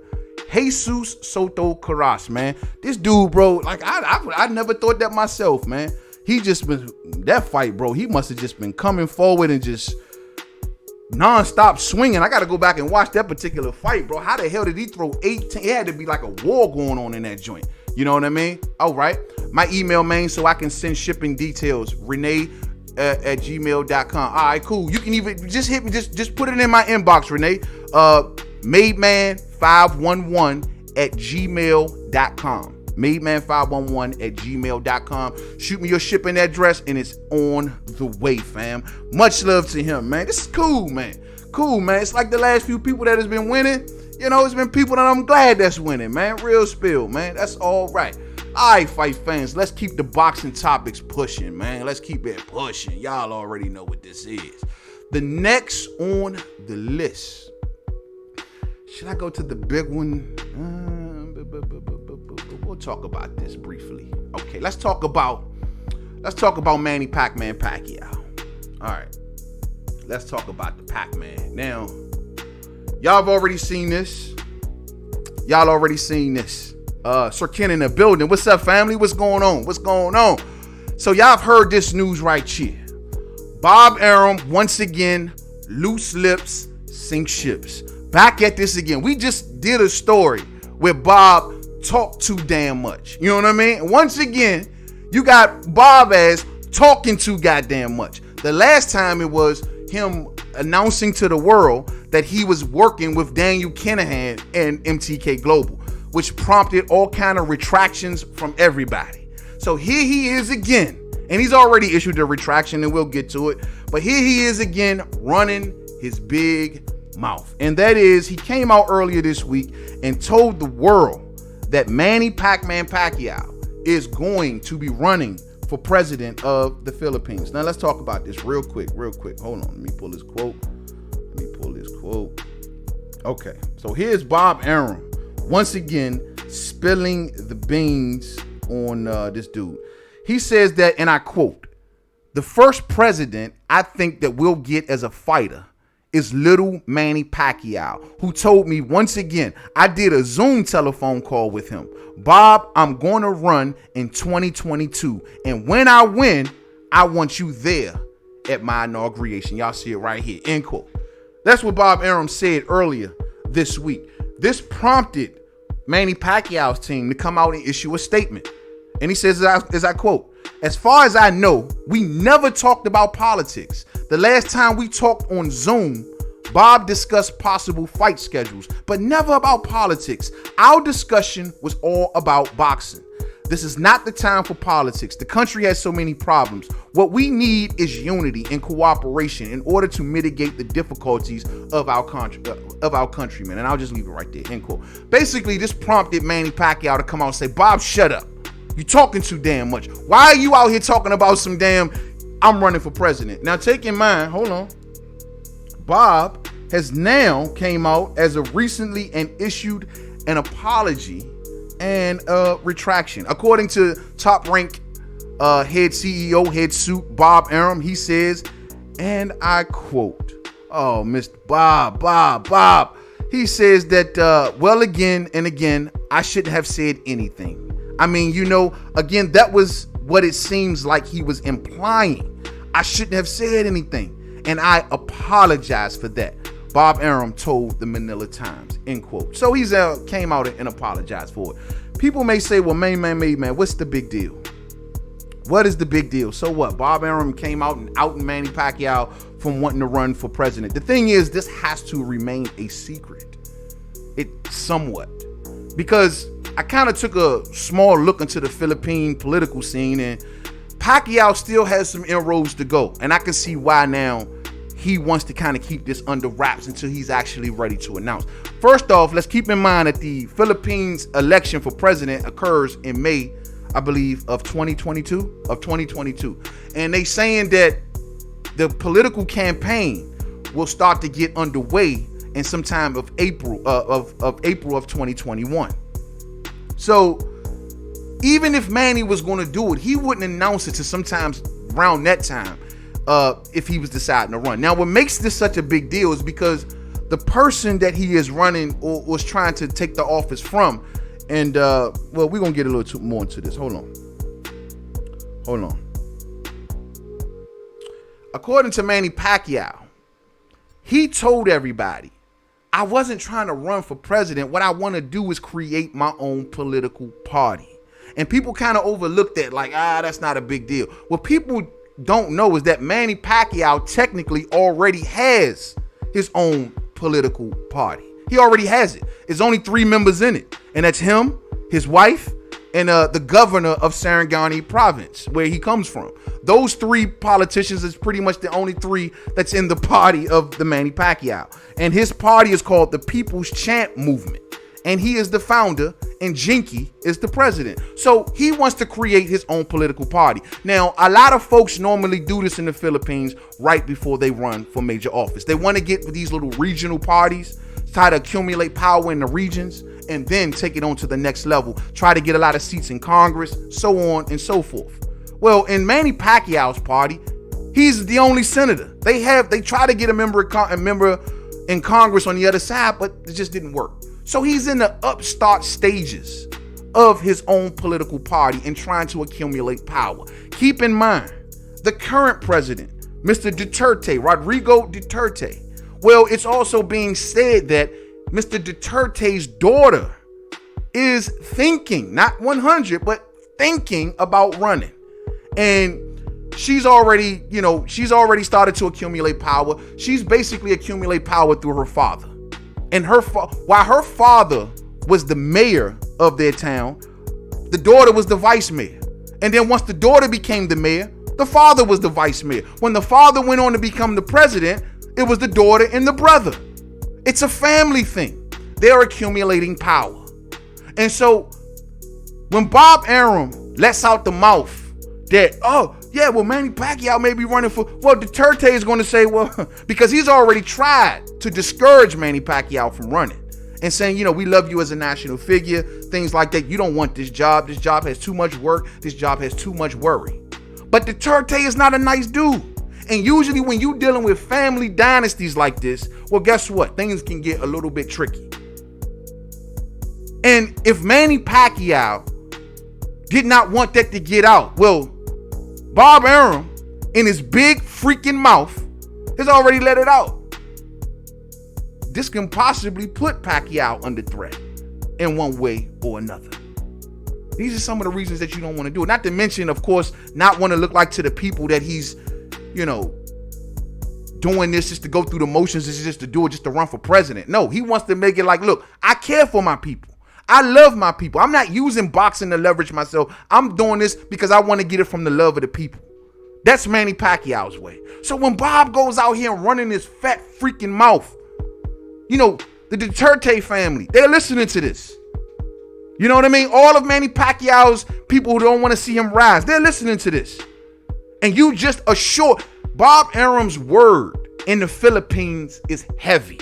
Jesus Soto Carras, man. This dude, bro, like I never thought that myself, man. He just been, that fight, bro, he must have just been coming forward and just non-stop swinging. I got to go back and watch that particular fight, bro. How the hell did he throw 18? It had to be like a war going on in that joint. You know what I mean? All right. My email, man, so I can send shipping details, Renee at gmail.com. All right, cool. You can even just hit me, just put it in my inbox, Renee. Mademan511@gmail.com. Mademan511@gmail.com. Shoot me your shipping address and it's on the way, fam. Much love to him, man. This is cool, man. Cool, man. It's like the last few people that has been winning. You know, it's been people that I'm glad that's winning, man. Real spill, man. That's all right. All right, fight fans. Let's keep the boxing topics pushing, man. Let's keep it pushing. Y'all already know what this is. The next on the list. Should I go to the big one? We'll talk about this briefly. Okay, let's talk about Manny Pac-Man Pacquiao. All right, let's talk about the Pac-Man. Now, y'all have already seen this. Sir Ken in the building. What's up, family? What's going on? So y'all have heard this news right here. Bob Arum, once again, loose lips, sink ships. Back at this again. We just did a story where Bob talked too damn much. You know what I mean? Once again, you got Bob as talking too goddamn much. The last time it was him announcing to the world that he was working with Daniel Kinahan and MTK Global, which prompted all kind of retractions from everybody. So here he is again, and he's already issued a retraction, and we'll get to it. But here he is again, running his big mouth. And that is, he came out earlier this week and told the world that Manny Pac-Man Pacquiao is going to be running for president of the Philippines. Now let's talk about this real quick. Hold on, let me pull this quote. Okay, so here's Bob Arum once again spilling the beans on this dude. He says that, and I quote, "The first president I think that we'll get as a fighter is little Manny Pacquiao, who told me once again, I did a Zoom telephone call with him. Bob, I'm going to run in 2022. And when I win, I want you there at my inauguration." Y'all see it right here, end quote. That's what Bob Arum said earlier this week. This prompted Manny Pacquiao's team to come out and issue a statement. And he says, as I quote, "As far as I know, we never talked about politics. The last time we talked on Zoom, Bob discussed possible fight schedules, but never about politics. Our discussion was all about boxing. This is not the time for politics. The country has so many problems. What we need is unity and cooperation in order to mitigate the difficulties of our countrymen." And I'll just leave it right there, end quote. Basically, this prompted Manny Pacquiao to come out and say, "Bob, shut up. You're talking too damn much. Why are you out here talking about some damn, I'm running for president?" Now take in mind, hold on. Bob has now came out as of recently and issued an apology and a retraction. According to Top Rank head CEO, head suit Bob Arum, he says, and I quote, oh, Mr. Bob. He says that, well, again and again, I shouldn't have said anything. I mean, again, that was what it seems like he was implying. I shouldn't have said anything. And I apologize for that. Bob Arum told the Manila Times, end quote. So he's came out and apologized for it. People may say, well, man, what's the big deal? What is the big deal? So what? Bob Arum came out and outed Manny Pacquiao from wanting to run for president. The thing is, this has to remain a secret. It somewhat. Because I kind of took a small look into the Philippine political scene, and Pacquiao still has some inroads to go. And I can see why now he wants to kind of keep this under wraps until he's actually ready to announce. First off, let's keep in mind that the Philippines election for president occurs in May, I believe, of 2022. And they saying that the political campaign will start to get underway in sometime of April of 2021. So even if Manny was going to do it, he wouldn't announce it to sometimes around that time if he was deciding to run. Now, what makes this such a big deal is because the person that he is running or was trying to take the office from, and well, we're going to get a little more into this. Hold on. According to Manny Pacquiao, he told everybody, I wasn't trying to run for president. What I want to do is create my own political party. And people kind of overlook that, like, that's not a big deal. What people don't know is that Manny Pacquiao technically already has his own political party. He already has it. There's only 3 members in it. And that's him, his wife, and the governor of Sarangani province, where he comes from. Those 3 politicians is pretty much the only 3 that's in the party of the Manny Pacquiao. And his party is called the People's Champ Movement. And he is the founder, and Jinky is the president. So he wants to create his own political party. Now, a lot of folks normally do this in the Philippines right before they run for major office. They want to get these little regional parties, try to accumulate power in the regions, and then take it on to the next level, try to get a lot of seats in Congress, so on and so forth. Well, in Manny Pacquiao's party, he's the only senator. They try to get a member in Congress on the other side, but it just didn't work. So he's in the upstart stages of his own political party and trying to accumulate power. Keep in mind, the current president, Mr. Duterte, Rodrigo Duterte, well, it's also being said that Mr. Duterte's daughter is thinking, not 100, but thinking about running. And she's already started to accumulate power. She's basically accumulate power through her father. And while her father was the mayor of their town, the daughter was the vice mayor. And then once the daughter became the mayor, the father was the vice mayor. When the father went on to become the president, it was the daughter and the brother. It's a family thing. They're accumulating power. And so when Bob Arum lets out the mouth that, Manny Pacquiao may be running for, Duterte is going to say, because he's already tried to discourage Manny Pacquiao from running and saying, we love you as a national figure, things like that. You don't want this job. This job has too much work. This job has too much worry. But Duterte is not a nice dude. And usually when you're dealing with family dynasties like this, well, guess what? Things can get a little bit tricky. And if Manny Pacquiao did not want that to get out, well, Bob Arum, in his big freaking mouth, has already let it out. This can possibly put Pacquiao under threat in one way or another. These are some of the reasons that you don't want to do it. Not to mention, of course, not want to look like to the people that he's, doing this just to go through the motions, just to do it, just to run for president. No, he wants to make it like, look, I care for my people. I love my people. I'm not using boxing to leverage myself. I'm doing this because I want to get it from the love of the people. That's Manny Pacquiao's way. So when Bob goes out here and running his fat freaking mouth, the Duterte family, they're listening to this. You know what I mean? All of Manny Pacquiao's people who don't want to see him rise, they're listening to this. And you just assured, Bob Arum's word in the Philippines is heavy.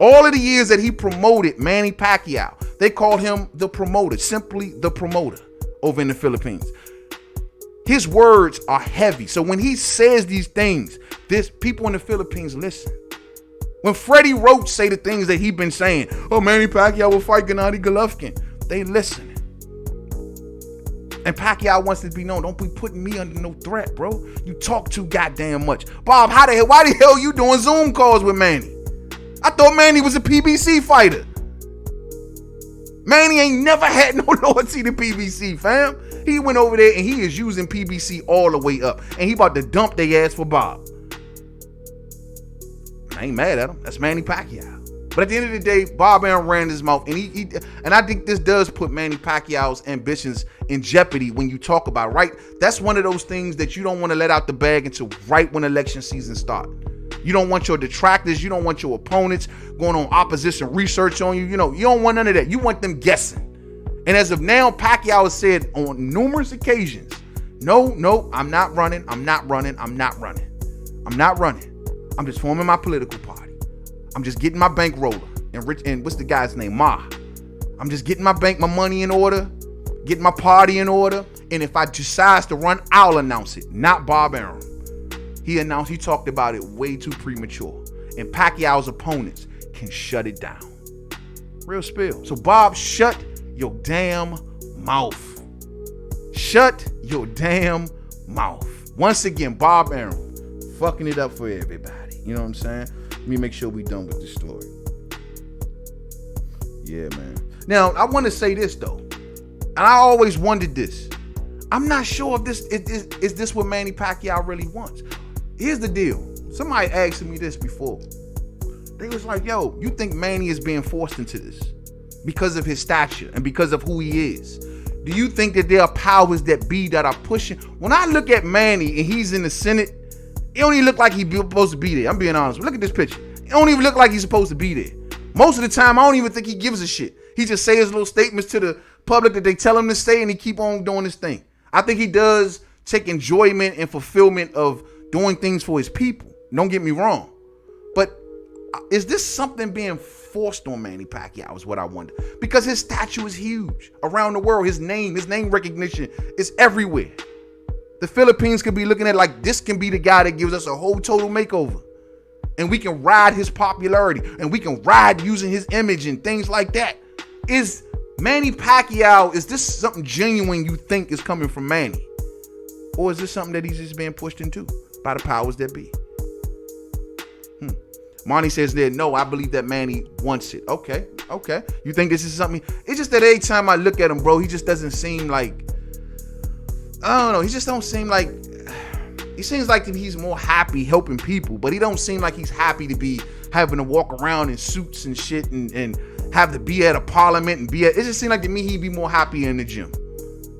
All of the years that he promoted Manny Pacquiao, they called him the promoter, simply the promoter over in the Philippines. His words are heavy. So when he says these things, people in the Philippines listen. When Freddie Roach say the things that he's been saying, Manny Pacquiao will fight Gennady Golovkin, They listening. And Pacquiao wants to be known. Don't be putting me under no threat, bro. You talk too goddamn much. Bob, why the hell you doing Zoom calls with Manny? I thought Manny was a PBC fighter. Manny ain't never had no loyalty to PBC, fam. He went over there and he is using PBC all the way up. And he about to dump their ass for Bob. I ain't mad at him. That's Manny Pacquiao. But at the end of the day, Bob Arum ran his mouth, and I think this does put Manny Pacquiao's ambitions in jeopardy when you talk about it, right? That's one of those things that you don't want to let out the bag until right when election season starts. You don't want your detractors, you don't want your opponents going on opposition research on you. You don't want none of that. You want them guessing. And as of now, Pacquiao has said on numerous occasions, no, I'm not running. I'm just forming my political party. I'm just getting my bankroller and what's the guy's name? Ma. I'm just getting my money in order, getting my party in order. And if I decide to run, I'll announce it. Not Bob Arum. He talked about it way too premature. And Pacquiao's opponents can shut it down. Real spill. So Bob, shut your damn mouth. Shut your damn mouth. Once again, Bob Arum fucking it up for everybody. You know what I'm saying? Let me make sure we done with this story. Yeah, man. Now, I want to say this, though. And I always wondered this. I'm not sure if this is this what Manny Pacquiao really wants. Here's the deal. Somebody asked me this before. They was like, yo, you think Manny is being forced into this because of his stature and because of who he is? Do you think that there are powers that be that are pushing? When I look at Manny and he's in the Senate, it don't even look like he's supposed to be there. I'm being honest. Look at this picture. It don't even look like he's supposed to be there. Most of the time, I don't even think he gives a shit. He just says little statements to the public that they tell him to say, and he keep on doing his thing. I think he does take enjoyment and fulfillment of doing things for his people. Don't get me wrong. But is this something being forced on Manny Pacquiao is what I wonder. Because his statue is huge around the world. His name recognition is everywhere. The Philippines could be looking at like, this can be the guy that gives us a whole total makeover. And we can ride his popularity. And we can ride using his image and things like that. Is Manny Pacquiao, is this something genuine you think is coming from Manny? Or is this something that he's just being pushed into by the powers that be? Monty says there, no, I believe that Manny wants it. Okay. You think this is something? It's just that every time I look at him, bro, he just doesn't seem like, I don't know. He just don't seem like, he seems like he's more happy helping people, but he don't seem like he's happy to be having to walk around in suits and shit and have to be at a parliament and be at, it just seems like to me he'd be more happy in the gym.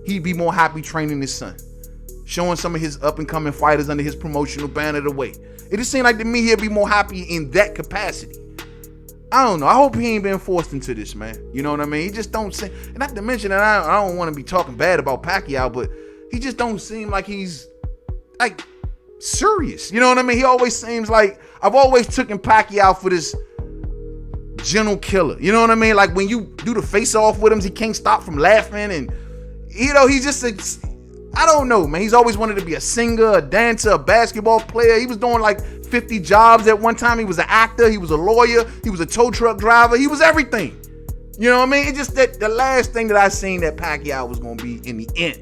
He'd be more happy training his son, showing some of his up and coming fighters under his promotional banner the way. It just seemed like to me he'd be more happy in that capacity. I don't know. I hope he ain't been forced into this, man. You know what I mean? He just don't seem, and not to mention that I don't want to be talking bad about Pacquiao, but he just don't seem like he's like serious. You know what I mean? He always seems like, I've always taken Pacquiao for this gentle killer. You know what I mean? Like when you do the face off with him, he can't stop from laughing, and you know, he's just I don't know, man. He's always wanted to be a singer, a dancer, a basketball player. He was doing like 50 jobs at one time. He was an actor. He was a lawyer. He was a tow truck driver. He was everything. You know what I mean? It's just that the last thing that I seen that Pacquiao was going to be in the end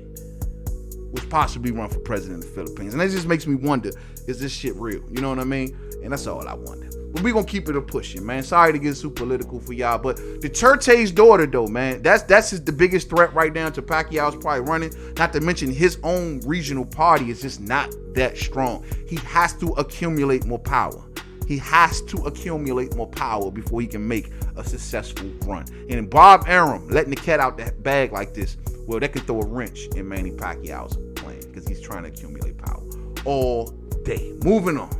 was possibly run for president of the Philippines. And that just makes me wonder, is this shit real? You know what I mean? And that's all I wonder. But we're going to keep it a pushing, man. Sorry to get super political for y'all. But Duterte's daughter, though, man, that's the biggest threat right now to Pacquiao's probably running. Not to mention his own regional party is just not that strong. He has to accumulate more power. He has to accumulate more power before he can make a successful run. And Bob Arum letting the cat out the bag like this, well, that could throw a wrench in Manny Pacquiao's plan because he's trying to accumulate power all day. Moving on.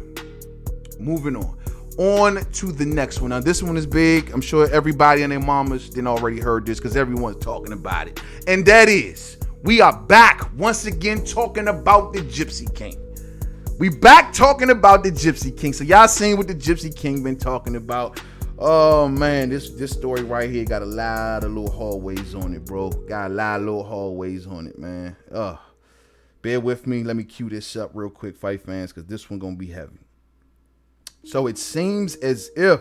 On to the next one. Now, this one is big. I'm sure everybody and their mamas didn't already heard this because everyone's talking about it. And that is, we are back once again talking about the Gypsy King. We back talking about the Gypsy King. So y'all seen what the Gypsy King been talking about. Oh, man, this story right here got a lot of little hallways on it, bro. Got a lot of little hallways on it, man. Bear with me. Let me cue this up real quick, fight fans, because this one going to be heavy. So it seems as if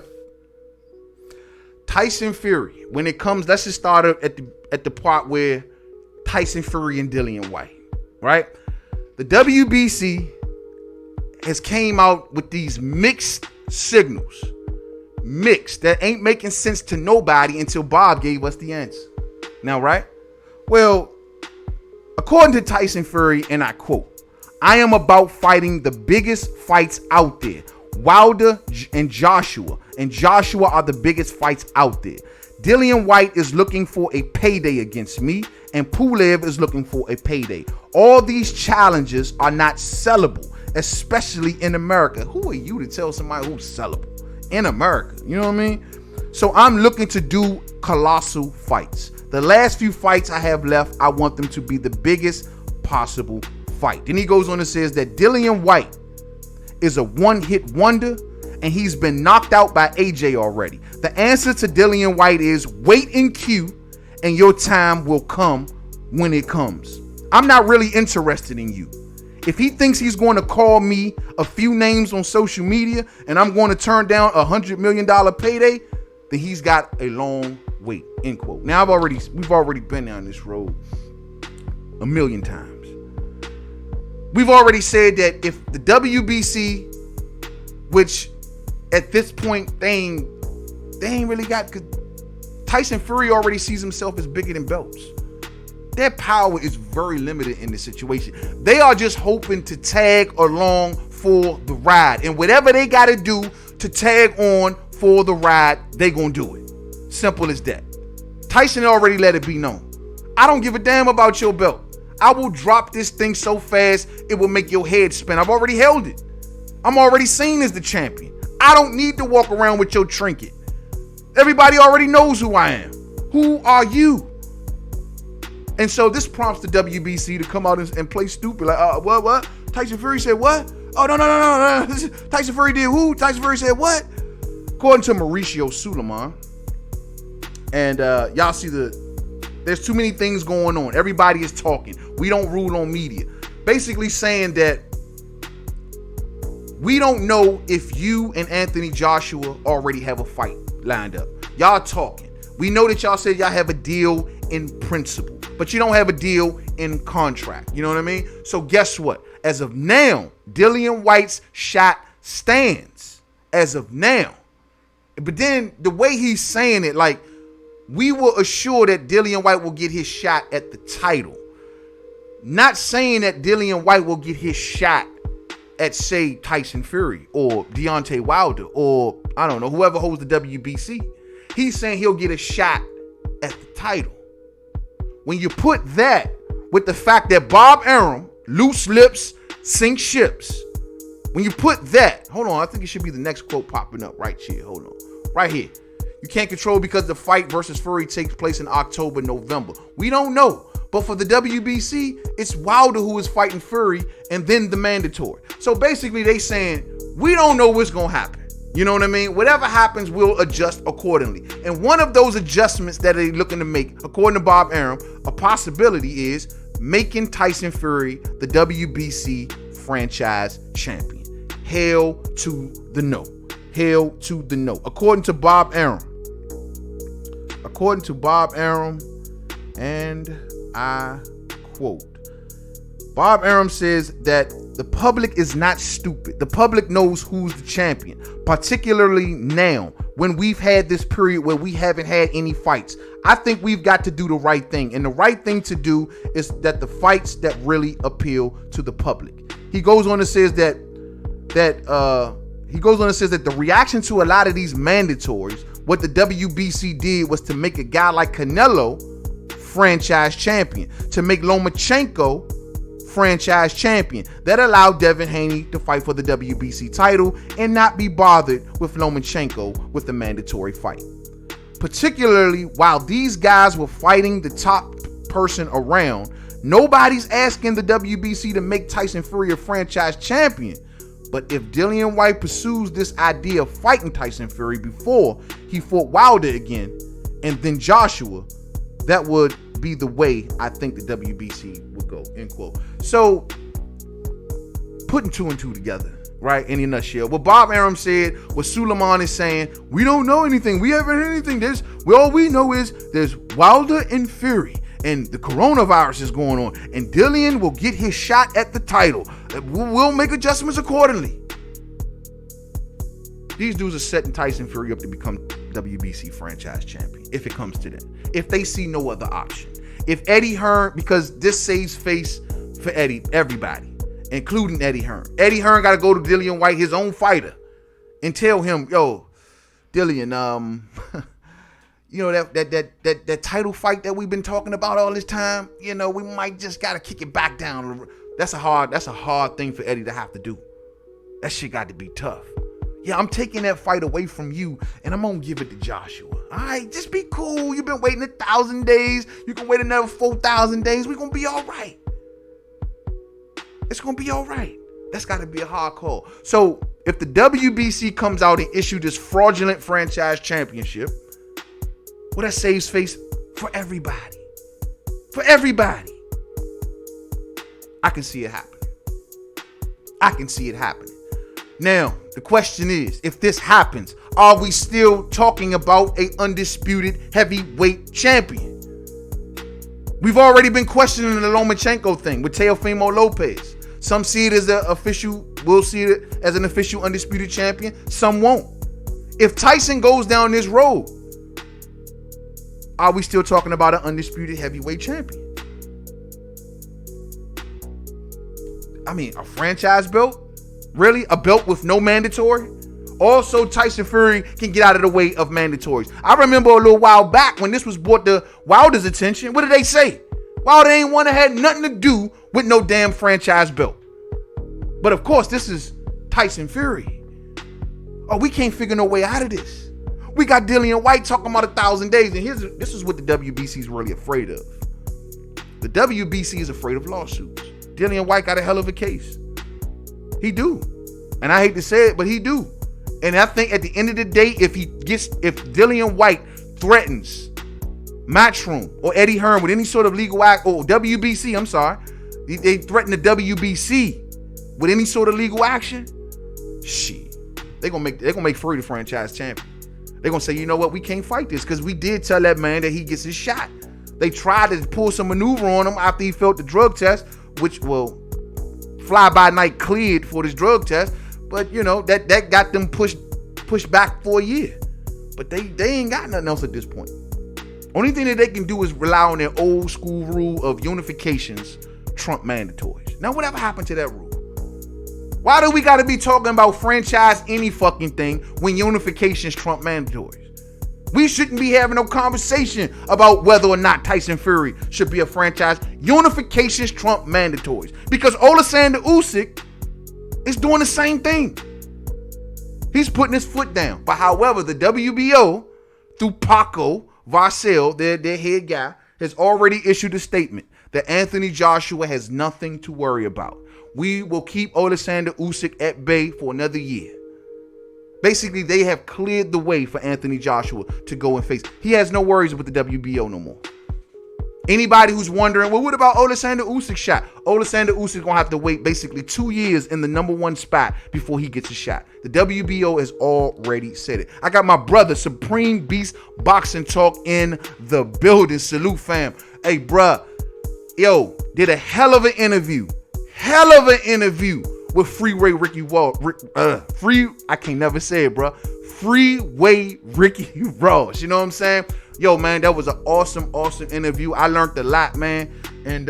Tyson Fury, when it comes, let's just start at the part where Tyson Fury and Dillian White, right? The WBC has came out with these mixed signals. Mixed. That ain't making sense to nobody until Bob gave us the answer. Now, right? Well, according to Tyson Fury, and I quote, "I am about fighting the biggest fights out there. Wilder and Joshua are the biggest fights out there. Dillian White is looking for a payday against me, and Pulev is looking for a payday. All these challenges are not sellable, especially in America." Who are you to tell somebody who's sellable in America? You know what I mean? "So I'm looking to do colossal fights. The last few fights I have left, I want them to be the biggest possible fight." Then he goes on and says that Dillian White is a one-hit wonder, and he's been knocked out by AJ already. The answer to Dillian White is wait in queue, and your time will come when it comes. I'm not really interested in you. If he thinks he's going to call me a few names on social media and I'm going to turn down $100 million payday, then he's got a long wait, end quote. Now, we've already been down this road a million times. We've already said that if the WBC, which at this point they ain't really got, because Tyson Fury already sees himself as bigger than belts. Their power is very limited in this situation. They are just hoping to tag along for the ride. And whatever they got to do to tag on for the ride, they going to do it. Simple as that. Tyson already let it be known. I don't give a damn about your belt. I will drop this thing so fast, it will make your head spin. I've already held it. I'm already seen as the champion. I don't need to walk around with your trinket. Everybody already knows who I am. Who are you? And so this prompts the WBC to come out and play stupid. Like, what? Tyson Fury said what? Oh, no. Tyson Fury did who? Tyson Fury said what? According to Mauricio Suleiman. And y'all see there's too many things going on. Everybody is talking. We don't rule on media. Basically saying that we don't know if you and Anthony Joshua already have a fight lined up. Y'all talking. We know that y'all said y'all have a deal in principle, but you don't have a deal in contract. You know what I mean? So guess what? As of now, Dillian White's shot stands. As of now. But then the way he's saying it, like, we will assure that Dillian White will get his shot at the title. Not saying that Dillian White will get his shot at, say, Tyson Fury or Deontay Wilder or, I don't know, whoever holds the WBC. He's saying he'll get a shot at the title. When you put that with the fact that Bob Arum, loose lips, sink ships. When you put that, hold on, I think it should be the next quote popping up right here. Hold on. Right here. You can't control because the fight versus Fury takes place in October, November. We don't know. But for the WBC, it's Wilder who is fighting Fury and then the mandatory. So basically they saying, we don't know what's going to happen. You know what I mean? Whatever happens, we'll adjust accordingly. And one of those adjustments that they're looking to make, according to Bob Arum, a possibility is making Tyson Fury the WBC franchise champion. Hell to the no. Hell to the no. According to Bob Arum, and I quote, Bob Arum says that the public is not stupid. The public knows who's the champion, particularly now when we've had this period where we haven't had any fights. I think we've got to do the right thing. And the right thing to do is that the fights that really appeal to the public. He goes on and says that the reaction to a lot of these mandatories, what the WBC did was to make a guy like Canelo franchise champion, to make Lomachenko franchise champion. That allowed Devin Haney to fight for the WBC title and not be bothered with Lomachenko with the mandatory fight. Particularly while these guys were fighting the top person around, nobody's asking the WBC to make Tyson Fury a franchise champion. But if Dillian White pursues this idea of fighting Tyson Fury before he fought Wilder again, and then Joshua, that would be the way I think the WBC would go, end quote. So, putting two and two together, right, in a nutshell. What Bob Arum said, what Suleiman is saying, we don't know anything. We haven't heard anything. All we know is there's Wilder and Fury, and the coronavirus is going on, and Dillian will get his shot at the title. We'll make adjustments accordingly. These dudes are setting Tyson Fury up to become WBC franchise champion, if it comes to that. If they see no other option. If Eddie Hearn, because this saves face for everybody, including Eddie Hearn. Eddie Hearn got to go to Dillian White, his own fighter, and tell him, yo, Dillian, you know, that title fight that we've been talking about all this time, you know, we might just got to kick it back down. That's a hard thing for Eddie to have to do. That shit got to be tough. Yeah, I'm taking that fight away from you, and I'm going to give it to Joshua. All right, just be cool. You've been waiting 1,000 days. You can wait another 4,000 days. We're going to be all right. It's going to be all right. That's got to be a hard call. So if the WBC comes out and issue this fraudulent franchise championship, well, that saves face for everybody. For everybody. I can see it happening. I can see it happening. Now, the question is, if this happens, are we still talking about an undisputed heavyweight champion? We've already been questioning the Lomachenko thing with Teofimo Lopez. Some see it as an official, we'll see it as an official undisputed champion. Some won't. If Tyson goes down this road, are we still talking about an undisputed heavyweight champion? I mean, a franchise belt? Really? A belt with no mandatory? Also, Tyson Fury can get out of the way of mandatories. I remember a little while back when this was brought to Wilder's attention. What did they say? Wilder ain't want to have nothing to do with no damn franchise belt. But of course, this is Tyson Fury. Oh, we can't figure no way out of this. We got Dillian White talking about 1,000 days. And this is what the WBC is really afraid of. The WBC is afraid of lawsuits. Dillian White got a hell of a case. He do. And I hate to say it, but he do. And I think at the end of the day, if Dillian White threatens Matchroom or Eddie Hearn with any sort of legal act, or WBC, I'm sorry, they threaten the WBC with any sort of legal action, shit, they're gonna make Fury the franchise champion. They're gonna say, you know what, we can't fight this because we did tell that man that he gets his shot. They tried to pull some maneuver on him after he failed the drug test, which will fly by night cleared for this drug test, but you know that got them pushed back for a year. But they ain't got nothing else at this point. Only thing that they can do is rely on their old school rule of unifications trump mandatories. Now, whatever happened to that rule? Why do we got to be talking about franchise any fucking thing when unifications trump mandatories? We shouldn't be having no conversation about whether or not Tyson Fury should be a franchise. Unifications trump mandatories. Because Oleksandr Usyk is doing the same thing. He's putting his foot down. But however, the WBO, through Paco Varsell, their head guy, has already issued a statement that Anthony Joshua has nothing to worry about. We will keep Oleksandr Usyk at bay for another year. Basically, they have cleared the way for Anthony Joshua to go and face. He has no worries with the WBO no more. Anybody who's wondering, well, what about Oleksandr Usyk's shot? Oleksandr Usyk gonna have to wait basically 2 years in the number one spot before he gets a shot. The WBO has already said it. I got my brother, Supreme Beast Boxing Talk, in the building. Salute, fam. Hey, bruh. Yo, did a hell of an interview. With Freeway Ricky Ross. I can never say it, bro. Freeway Ricky Ross. You know what I'm saying? Yo, man, that was an awesome interview. I learned a lot, man. And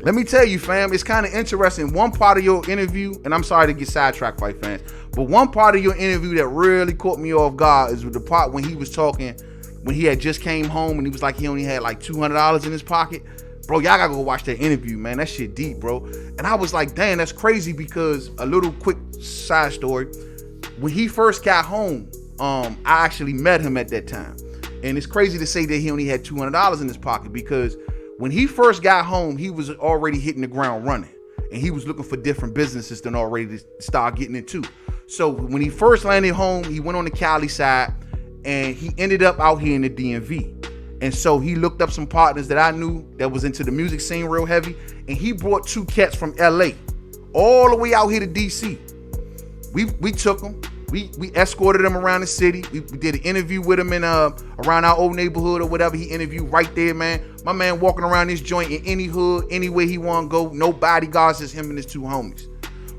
let me tell you, fam, it's kind of interesting. One part of your interview, and I'm sorry to get sidetracked, fight fans, but one part of your interview that really caught me off guard is the part when he was talking, when he had just came home and he was like he only had like $200 in his pocket. Bro, y'all gotta go watch that interview, man. That shit deep, bro. And I was like, damn, that's crazy, because a little quick side story. When he first got home, I actually met him at that time. And it's crazy to say that he only had $200 in his pocket, because when he first got home, he was already hitting the ground running. And he was looking for different businesses to already start getting into. So when he first landed home, he went on the Cali side and he ended up out here in the DMV. And so he looked up some partners that I knew that was into the music scene real heavy. And he brought two cats from LA all the way out here to DC. We took him. We escorted him around the city. We did an interview with him in around our old neighborhood or whatever. He interviewed right there, man. My man walking around this joint in any hood, anywhere he want to go. No bodyguards, just him and his two homies.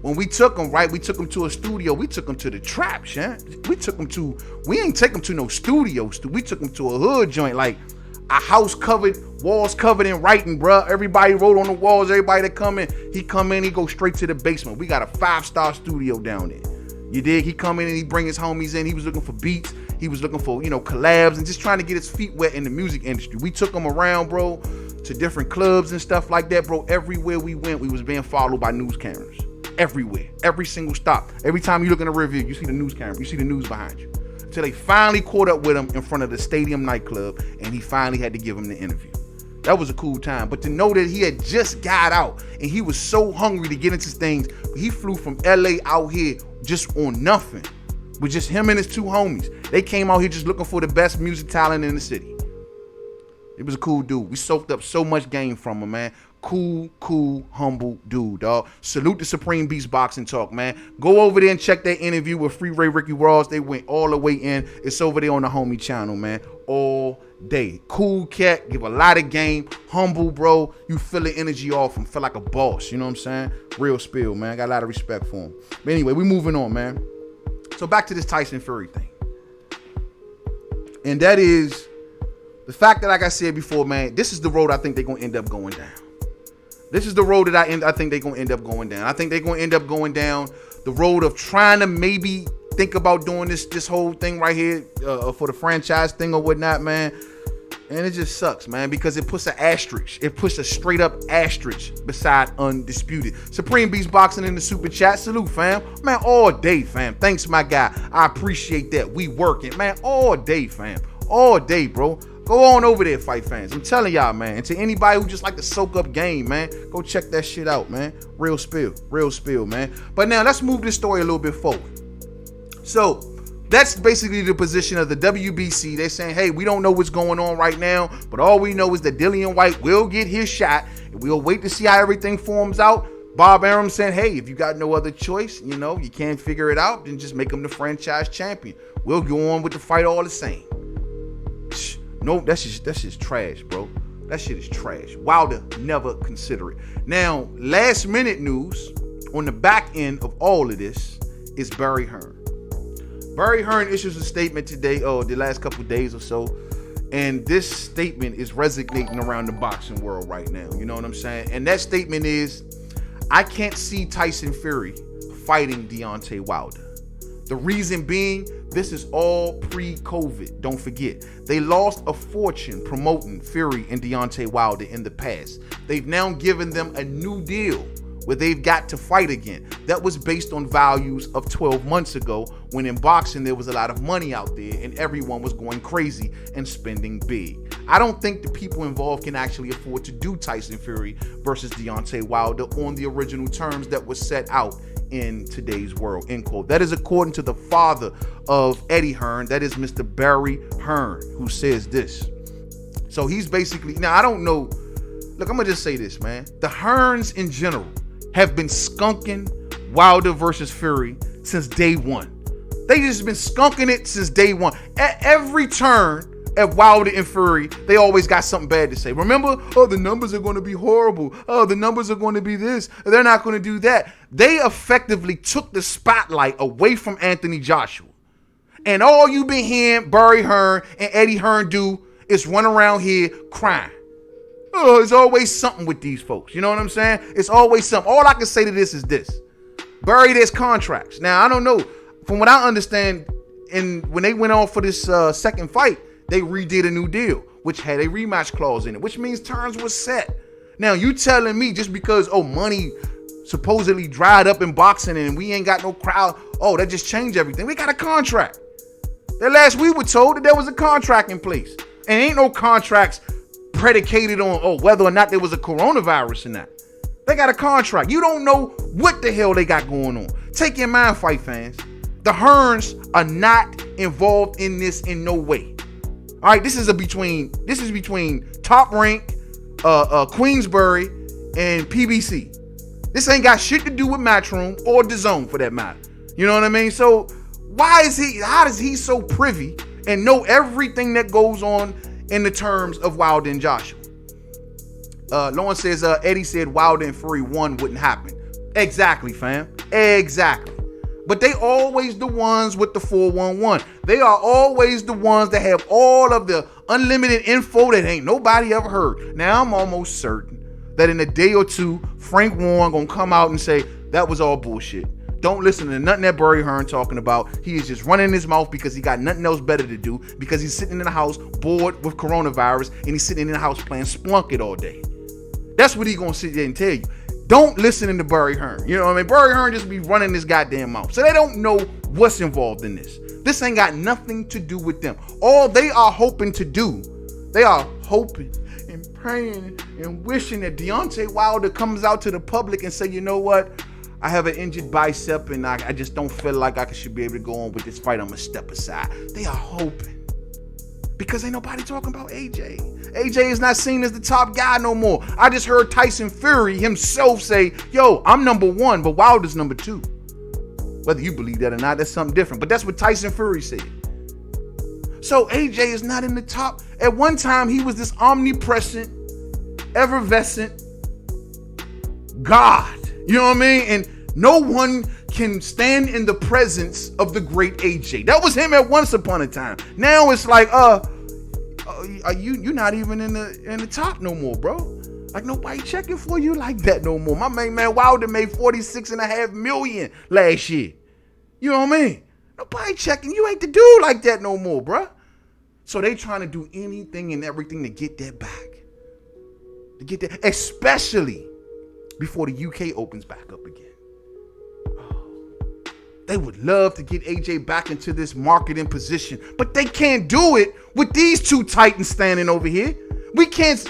When we took him, right, we took him to a studio. We took him to the trap, Shan. We ain't take him to no studio. We took him to a hood joint, like a house covered, walls covered in writing, bruh. Everybody wrote on the walls. Everybody that come in, he go straight to the basement. We got a 5-star studio down there. You dig? He come in and he bring his homies in. He was looking for beats. He was looking for, collabs and just trying to get his feet wet in the music industry. We took him around, bro, to different clubs and stuff like that, bro. Everywhere we went, we was being followed by news cameras. Everywhere. Every single stop. Every time you look in the rear view, you see the news camera. You see the news behind you. Until they finally caught up with him in front of the stadium nightclub, and he finally had to give him the interview. That was a cool time. But to know that he had just got out and he was so hungry to get into things, he flew from LA out here just on nothing with just him and his two homies. They came out here just looking for the best music talent in the city. It was a cool dude. We soaked up so much game from him, man. Cool, humble dude, dog. Salute the Supreme Beast Boxing Talk, man. Go over there and check that interview with Free Ray Ricky Ross. They went all the way in. It's over there on the homie channel, man. All day. Cool cat, give a lot of game. Humble, bro. You feel the energy off him. Feel like a boss, you know what I'm saying? Real spill, man. Got a lot of respect for him. But anyway, we moving on, man. So back to this Tyson Fury thing. And that is the fact that, like I said before, man, this is the road I think they're going to end up going down. This is the road that I think they're going to end up going down. I think they're going to end up going down the road of trying to maybe think about doing this whole thing right here for the franchise thing or whatnot, man. And it just sucks, man, because it puts an asterisk. It puts a straight up asterisk beside undisputed. Supreme Beast Boxing in the super chat. Salute, fam. Man, all day, fam. Thanks, my guy. I appreciate that. We working, man, all day, fam. All day, bro. Go on over there, fight fans. I'm telling y'all, man. And to anybody who just like to soak up game, man, go check that shit out, man. Real spill, man. But now let's move this story a little bit forward. So that's basically the position of the WBC. They're saying, hey, we don't know what's going on right now, but all we know is that Dillian White will get his shot, and we'll wait to see how everything forms out. Bob Arum said, hey, if you got no other choice, you can't figure it out, then just make him the franchise champion. We'll go on with the fight all the same. No, that's just trash, bro. That shit is trash. Wilder never consider it. Now, last minute news on the back end of all of this is Barry Hearn. Barry Hearn issues a statement today, the last couple days or so, and this statement is resonating around the boxing world right now. You know what I'm saying? And that statement is, I can't see Tyson Fury fighting Deontay Wilder. The reason being, this is all pre-COVID. Don't forget, they lost a fortune promoting Fury and Deontay Wilder in the past. They've now given them a new deal where they've got to fight again. That was based on values of 12 months ago, when in boxing there was a lot of money out there and everyone was going crazy and spending big. I don't think the people involved can actually afford to do Tyson Fury versus Deontay Wilder on the original terms that was set out in today's world, end quote. That is according to the father of Eddie Hearn, that is Mr. Barry Hearn, who says this. So he's basically, now I don't know, look, I'm gonna just say this, man. The Hearns in general have been skunking Wilder versus Fury since day one. They just been skunking it since day one. At every turn at Wilder and Fury, they always got something bad to say. Remember, the numbers are going to be horrible. The numbers are going to be this. They're not going to do that. They effectively took the spotlight away from Anthony Joshua. And all you've been hearing Barry Hearn and Eddie Hearn do is run around here crying. There's always something with these folks. You know what I'm saying? It's always something. All I can say to this is this. Barry, there's contracts. Now, I don't know. From what I understand, when they went on for this second fight, they redid a new deal, which had a rematch clause in it, which means terms were set. Now, you telling me just because, money supposedly dried up in boxing and we ain't got no crowd, that just changed everything. We got a contract. That last we were told that there was a contract in place. And ain't no contracts predicated on, whether or not there was a coronavirus or not. They got a contract. You don't know what the hell they got going on. Take your mind, fight fans. The Hearns are not involved in this in no way. All right, this is between Top Rank, Queensbury, and PBC. This ain't got shit to do with Matchroom or DAZN for that matter. You know what I mean? So how does he so privy and know everything that goes on in the terms of Wilder and Joshua? Lawrence says, Eddie said Wilder and Fury 1 wouldn't happen. Exactly, fam. Exactly. But they always the ones with the 411. They are always the ones that have all of the unlimited info that ain't nobody ever heard. Now, I'm almost certain that in a day or two, Frank Warren gonna come out and say, that was all bullshit. Don't listen to nothing that Barry Hearn talking about. He is just running his mouth because he got nothing else better to do, because he's sitting in the house bored with coronavirus, and he's sitting in the house playing Splunk it all day. That's what he gonna sit there and tell you. Don't listen to Barry Hearn. You know what I mean? Barry Hearn just be running this goddamn mouth. So they don't know what's involved in this. This ain't got nothing to do with them. All they are hoping to do, they are hoping and praying and wishing that Deontay Wilder comes out to the public and say, you know what? I have an injured bicep and I just don't feel like I should be able to go on with this fight. I'm going to step aside. They are hoping. Because ain't nobody talking about AJ. AJ is not seen as the top guy no more. I just heard Tyson Fury himself say, yo, I'm number 1, but Wilder's number 2. Whether you believe that or not, that's something different. But that's what Tyson Fury said. So AJ is not in the top. At one time, he was this omnipresent, effervescent God. You know what I mean? And no one can stand in the presence of the great AJ. That was him at once upon a time. Now it's like, you're not even in the top no more, bro. Like, nobody checking for you like that no more. My main man Wilder made $46.5 million last year. You know what I mean? Nobody checking. You ain't the dude like that no more, bro. So they trying to do anything and everything to get that back. To get that, especially before the UK opens back up again. They would love to get AJ back into this marketing position, but they can't do it with these two titans standing over here. We can't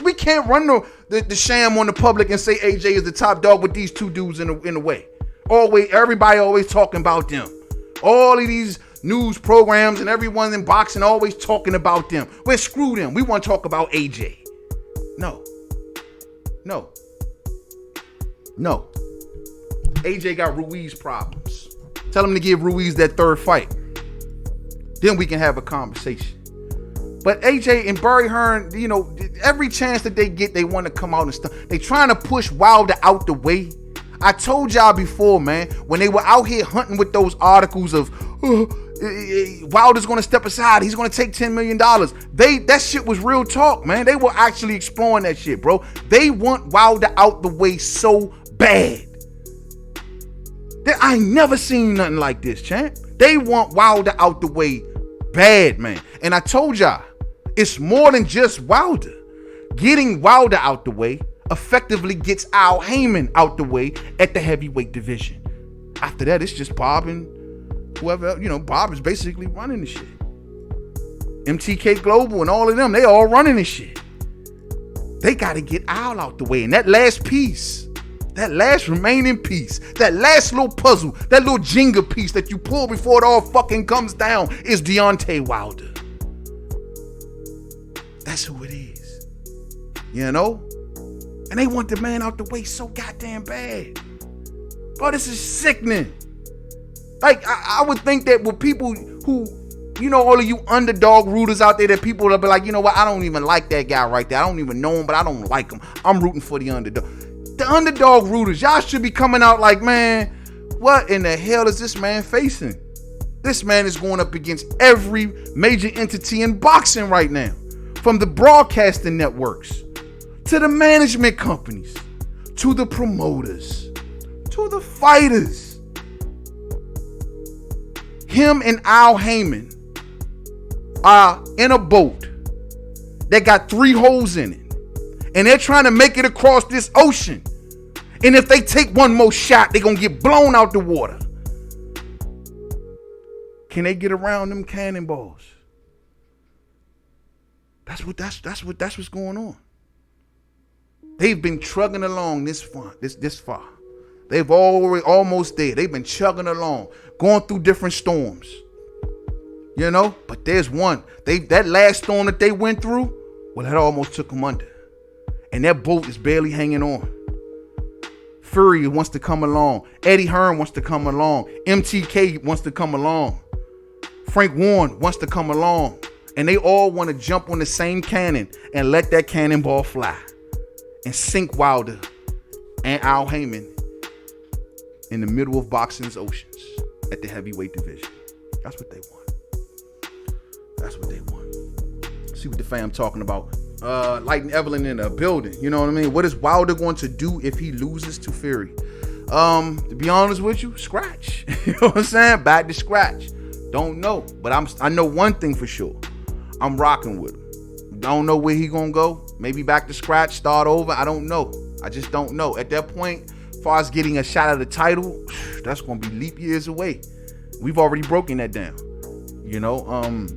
run the sham on the public and say AJ is the top dog with these two dudes in the way. Everybody always talking about them. All of these news programs and everyone in boxing always talking about them. Well, screw them. We want to talk about AJ. No. AJ got Ruiz problems. Tell him to give Ruiz that third fight. Then we can have a conversation. But AJ and Barry Hearn, you know, every chance that they get, they want to come out and stuff. They trying to push Wilder out the way. I told y'all before, man, when they were out here hunting with those articles of Wilder's going to step aside, he's going to take $10 million. That shit was real talk, man. They were actually exploring that shit, bro. They want Wilder out the way so bad. I ain't never seen nothing like this, champ. They want Wilder out the way bad, man. And I told y'all, it's more than just Wilder. Getting Wilder out the way effectively gets Al Heyman out the way at the heavyweight division. After that, it's just Bob and whoever, you know, Bob is basically running the shit. MTK Global and all of them, they all running this shit. They got to get Al out the way. And that last piece, that last remaining piece, that last little puzzle, that little Jenga piece that you pull before it all fucking comes down is Deontay Wilder. That's who it is. You know? And they want the man out the way so goddamn bad. Bro, this is sickening. Like, I would think that with people who, you know, all of you underdog rooters out there, that people will be like, you know what, I don't even like that guy right there. I don't even know him, but I don't like him. I'm rooting for the underdog. The underdog rooters, y'all should be coming out like, man, what in the hell is this man facing? This man is going up against every major entity in boxing right now. From the broadcasting networks, to the management companies, to the promoters, to the fighters. Him and Al Heyman are in a boat that got 3 holes in it. And they're trying to make it across this ocean. And if they take one more shot, they're going to get blown out the water. Can they get around them cannonballs? That's what's going on. They've been trugging along this far. They've already almost there. They've been chugging along, going through different storms. You know, but there's one. That last storm that they went through, well, that almost took them under. And that boat is barely hanging on. Fury wants to come along. Eddie Hearn wants to come along. MTK wants to come along. Frank Warren wants to come along. And they all want to jump on the same cannon and let that cannonball fly and sink Wilder and Al Heyman in the middle of boxing's oceans at the heavyweight division. That's what they want. That's what they want. See what the fam talking about. Light and Evelyn in a building. You know what I mean? What is Wilder going to do if he loses to Fury? To be honest with you, scratch. You know what I'm saying? Back to scratch. Don't know. But I know one thing for sure. I'm rocking with him. Don't know where he gonna go. Maybe back to scratch, start over. I don't know. I just don't know. At that point, as far as getting a shot at the title, that's gonna be leap years away. We've already broken that down. You know,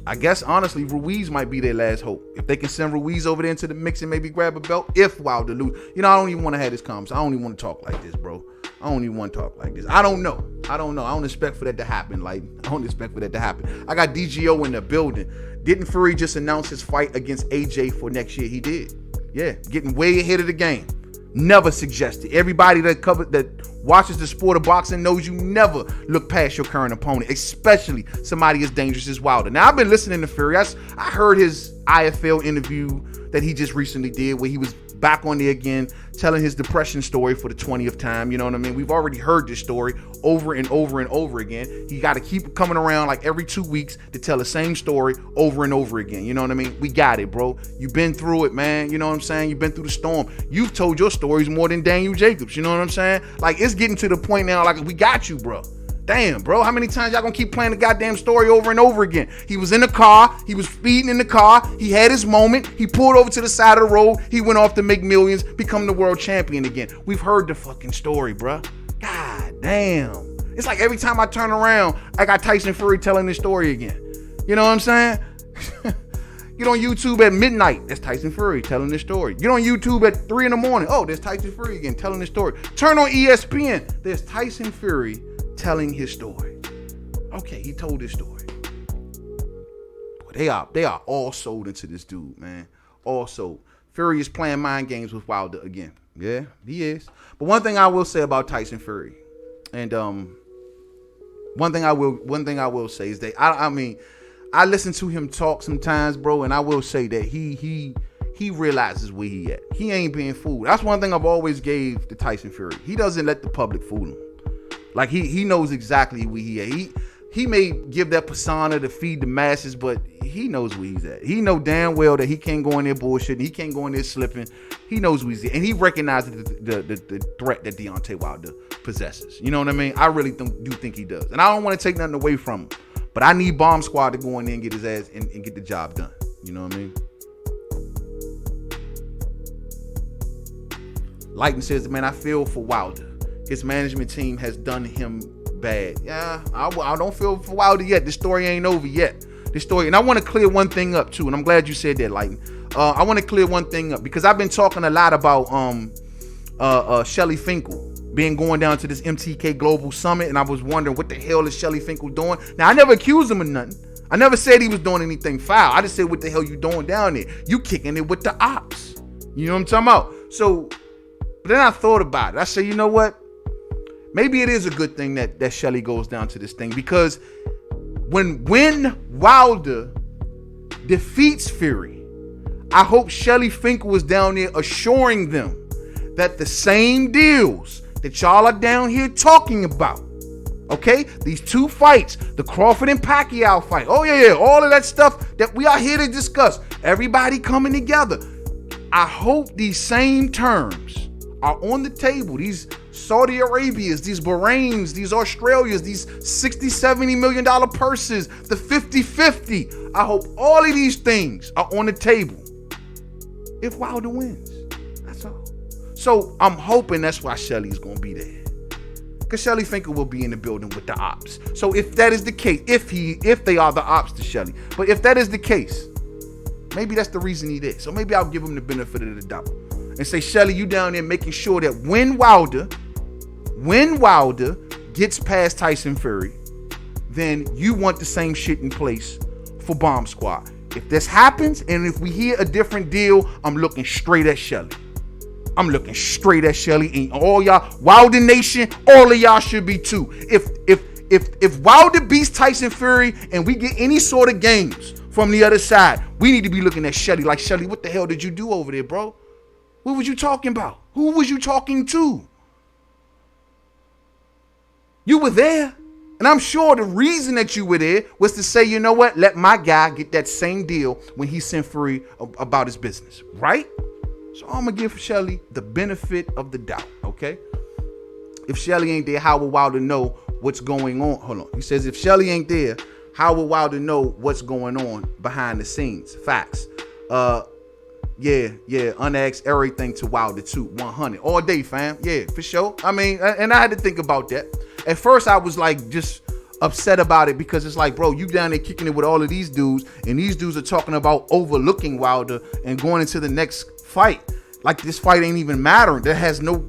I guess honestly, Ruiz might be their last hope. If they can send Ruiz over there into the mix and maybe grab a belt, if Wilder lose. You know, I don't even want to have this conversation. I don't even want to talk like this, bro. I don't even want to talk like this. I don't know. I don't expect for that to happen. Like, I don't expect for that to happen. I got DGO in the building. Didn't Fury just announce his fight against AJ for next year? He did. Yeah, getting way ahead of the game. Never suggested. Everybody that watches the sport of boxing knows you never look past your current opponent, especially somebody as dangerous as Wilder. Now, I've been listening to Fury. I heard his IFL interview that he just recently did where he was back on there again, telling his depression story for the 20th time. You know what I mean? We've already heard this story over and over and over again. He got to keep coming around like every 2 weeks to tell the same story over and over again. You know what I mean? We got it, bro. You've been through it, man. You know what I'm saying? You've been through the storm. You've told your stories more than Daniel Jacobs. You know what I'm saying? Like, it's getting to the point now, like, we got you, bro. Damn, bro, how many times y'all gonna keep playing the goddamn story over and over again? He was in the car, he was speeding in the car, he had his moment, he pulled over to the side of the road, he went off to make millions, become the world champion again. We've heard the fucking story, bro. God damn. It's like every time I turn around, I got Tyson Fury telling this story again. You know what I'm saying? Get on YouTube at midnight, that's Tyson Fury telling this story. Get on YouTube at 3 in the morning, oh, there's Tyson Fury again telling this story. Turn on ESPN, there's Tyson Fury telling his story. Okay, he told his story. Boy, they are all sold into this dude, man. All sold. Fury is playing mind games with Wilder again. Yeah, he is. But one thing I will say about Tyson Fury, and one thing I will say is that I mean, I listen to him talk sometimes, bro, and I will say that he realizes where he at. He ain't being fooled. That's one thing I've always gave to Tyson Fury. He doesn't let the public fool him. Like, he knows exactly where he at. He may give that persona to feed the masses, but he knows where he's at. He know damn well that he can't go in there bullshitting. He can't go in there slipping. He knows where he's at. And he recognizes the threat that Deontay Wilder possesses. You know what I mean? I really do think he does. And I don't want to take nothing away from him. But I need Bomb Squad to go in there and get his ass and get the job done. You know what I mean? Lighton says, man, I feel for Wilder. His management team has done him bad. Yeah, I don't feel for Wilder yet. This story ain't over yet. This story, and I want to clear one thing up too, and I'm glad you said that, Lighton. I want to clear one thing up because I've been talking a lot about Shelly Finkel being going down to this MTK Global Summit, and I was wondering what the hell is Shelly Finkel doing. Now, I never accused him of nothing. I never said he was doing anything foul. I just said, what the hell you doing down there? You kicking it with the ops. You know what I'm talking about? So, but then I thought about it. I said, you know what? Maybe it is a good thing that Shelly goes down to this thing, because when Wilder defeats Fury, I hope Shelly Finkel was down there assuring them that the same deals that y'all are down here talking about, okay, these two fights, the Crawford and Pacquiao fight, oh yeah, all of that stuff that we are here to discuss, everybody coming together. I hope these same terms are on the table. These Saudi Arabias, these Bahrains, these Australias, these $60-70 million purses, the 50-50. I hope all of these things are on the table if Wilder wins. That's all. So I'm hoping that's why Shelly's going to be there, because Shelly Finkel will be in the building with the ops. So if that is the case, if they are the ops to Shelly, but if that is the case, maybe that's the reason he did. So maybe I'll give him the benefit of the doubt and say, Shelly, you down there making sure that when Wilder gets past Tyson Fury, then you want the same shit in place for Bomb Squad. If this happens, and if we hear a different deal, I'm looking straight at Shelly. I'm looking straight at Shelly and all y'all. Wilder Nation, all of y'all should be too. If Wilder beats Tyson Fury and we get any sort of games from the other side, we need to be looking at Shelly like, Shelly, what the hell did you do over there, bro? What was you talking about? Who was you talking to? You were there. And I'm sure the reason that you were there was to say, you know what? Let my guy get that same deal when he sent Fury about his business, right? So I'm going to give Shelly the benefit of the doubt, okay? If Shelly ain't there, how will Wilder know what's going on? Hold on. He says, if Shelly ain't there, how will Wilder know what's going on behind the scenes? Facts. Unasked everything to Wilder too. 100 all day, fam. Yeah, for sure. I mean, and I had to think about that. At first, I was like just upset about it because it's like, bro, you down there kicking it with all of these dudes, and these dudes are talking about overlooking Wilder and going into the next fight. Like this fight ain't even mattering. That has no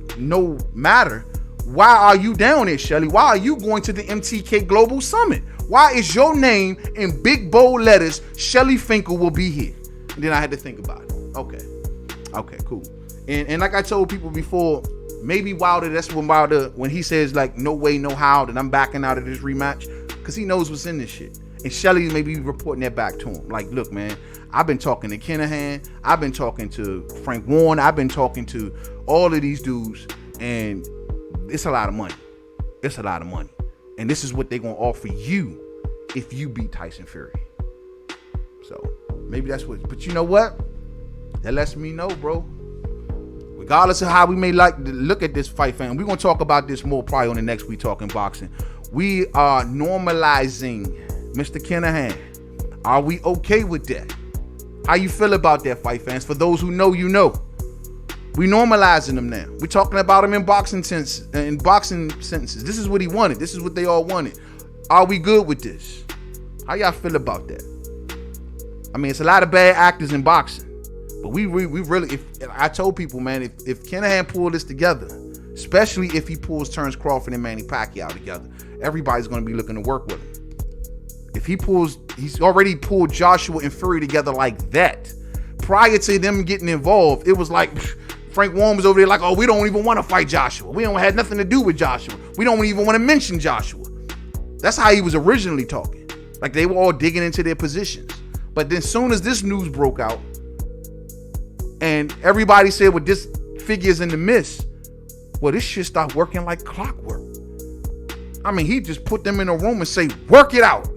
matter. Why are you down there, Shelly? Why are you going to the MTK Global Summit? Why is your name in big bold letters, Shelly Finkel will be here? And then I had to think about it. Okay, cool. And like I told people before, maybe Wilder, that's when Wilder, when he says like, no way, no how, that I'm backing out of this rematch, because he knows what's in this shit. And Shelly may be reporting that back to him. Like, look, man, I've been talking to Kinahan, I've been talking to Frank Warren, I've been talking to all of these dudes, and it's a lot of money. It's a lot of money. And this is what they're going to offer you if you beat Tyson Fury. So maybe that's what, but you know what? That lets me know, bro. Regardless of how we may like to look at this fight, fam, we're going to talk about this more probably on the next We Talking Boxing. We are normalizing Mr. Kinahan. Are we okay with that? How you feel about that, fight fans? For those who know, you know. We normalizing him now. We're talking about him in boxing sentences. This is what he wanted. This is what they all wanted. Are we good with this? How y'all feel about that? I mean, it's a lot of bad actors in boxing, but we really. If I told people, man, if Kinahan pulled this together, especially if he pulls Terence Crawford and Manny Pacquiao together, everybody's going to be looking to work with him. If he pulls, he's already pulled Joshua and Fury together like that. Prior to them getting involved, it was like Frank Warren was over there like, oh, we don't even want to fight Joshua. We don't have nothing to do with Joshua. We don't even want to mention Joshua. That's how he was originally talking. Like they were all digging into their positions. But then soon as this news broke out and everybody said, well, this figure's in the mist, well, this shit started working like clockwork. I mean, he just put them in a room and say, work it out.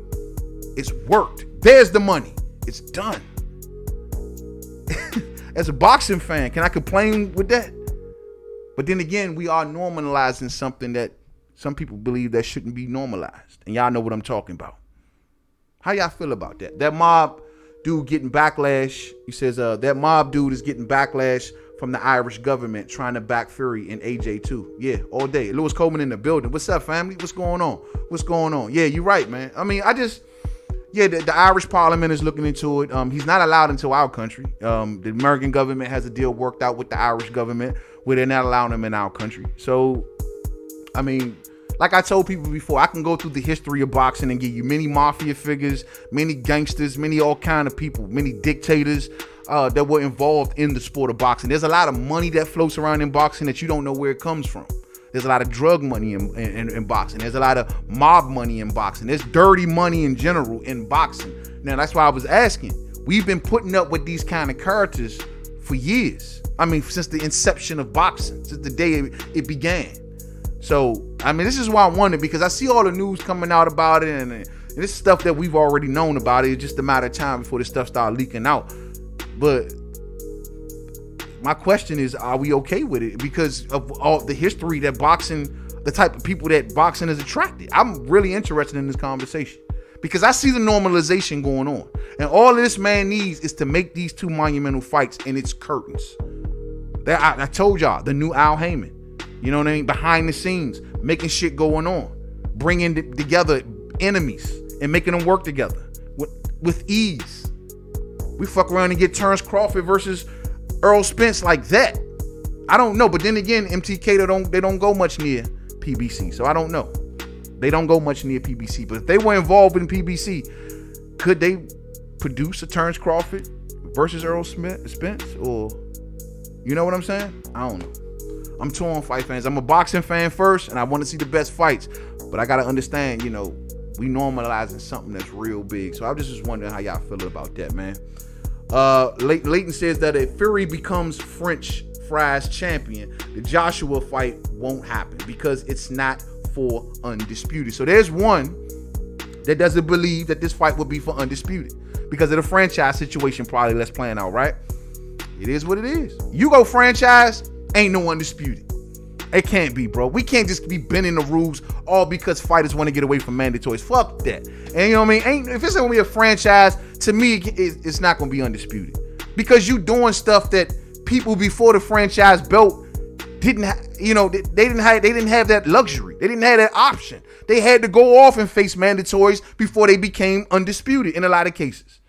It's worked. There's the money. It's done. As a boxing fan, can I complain with that? But then again, we are normalizing something that some people believe that shouldn't be normalized. And y'all know what I'm talking about. How y'all feel about that? That mob dude getting backlash. He says that mob dude is getting backlash from the Irish government trying to back Fury and AJ too. Yeah, all day. Lewis Coleman in the building. What's up, family? What's going on? What's going on? Yeah, you're right, man. I mean, the Irish Parliament is looking into it. He's not allowed into our country. The American government has a deal worked out with the Irish government where they're not allowing him in our country. So, I mean, like I told people before, I can go through the history of boxing and give you many mafia figures, many gangsters, many all kind of people, many dictators that were involved in the sport of boxing. There's a lot of money that floats around in boxing that you don't know where it comes from. There's a lot of drug money in boxing. There's a lot of mob money in boxing. There's dirty money in general in boxing. Now, that's why I was asking. We've been putting up with these kind of characters for years. I mean, since the inception of boxing, since the day it began. So, I mean, this is why I wondered, because I see all the news coming out about it, and this stuff that we've already known about it. It's just a matter of time before this stuff started leaking out. But my question is, are we okay with it? Because of all the history that boxing, the type of people that boxing has attracted. I'm really interested in this conversation because I see the normalization going on. And all this man needs is to make these two monumental fights, and it's curtains. I told y'all, the new Al Heyman. You know what I mean? Behind the scenes, making shit going on. Bringing together enemies and making them work together with ease. We fuck around and get Terence Crawford versus Earl Spence like that. I don't know, but then again, MTK they don't go much near PBC, so I don't know. They don't go much near PBC, but if they were involved in PBC, could they produce a Terence Crawford versus Earl Spence? Or You know what I'm saying? I don't know. I'm torn, fight fans. I'm a boxing fan first, and I want to see the best fights. But I got to understand, we normalizing something that's real big. So I was just wondering how y'all feeling about that, man. Leighton says that if Fury becomes French Fries champion, the Joshua fight won't happen because it's not for undisputed. So there's one that doesn't believe that this fight will be for undisputed because of the franchise situation probably that's playing out, right? It is what it is. You go franchise, ain't no undisputed. It can't be, bro. We can't just be bending the rules all because fighters want to get away from mandatories. Fuck that. And you know what I mean? If it's going to be a franchise, to me, it's not going to be undisputed. Because you doing stuff that people before the franchise belt didn't they didn't have that luxury. They didn't have that option. They had to go off and face mandatories before they became undisputed in a lot of cases.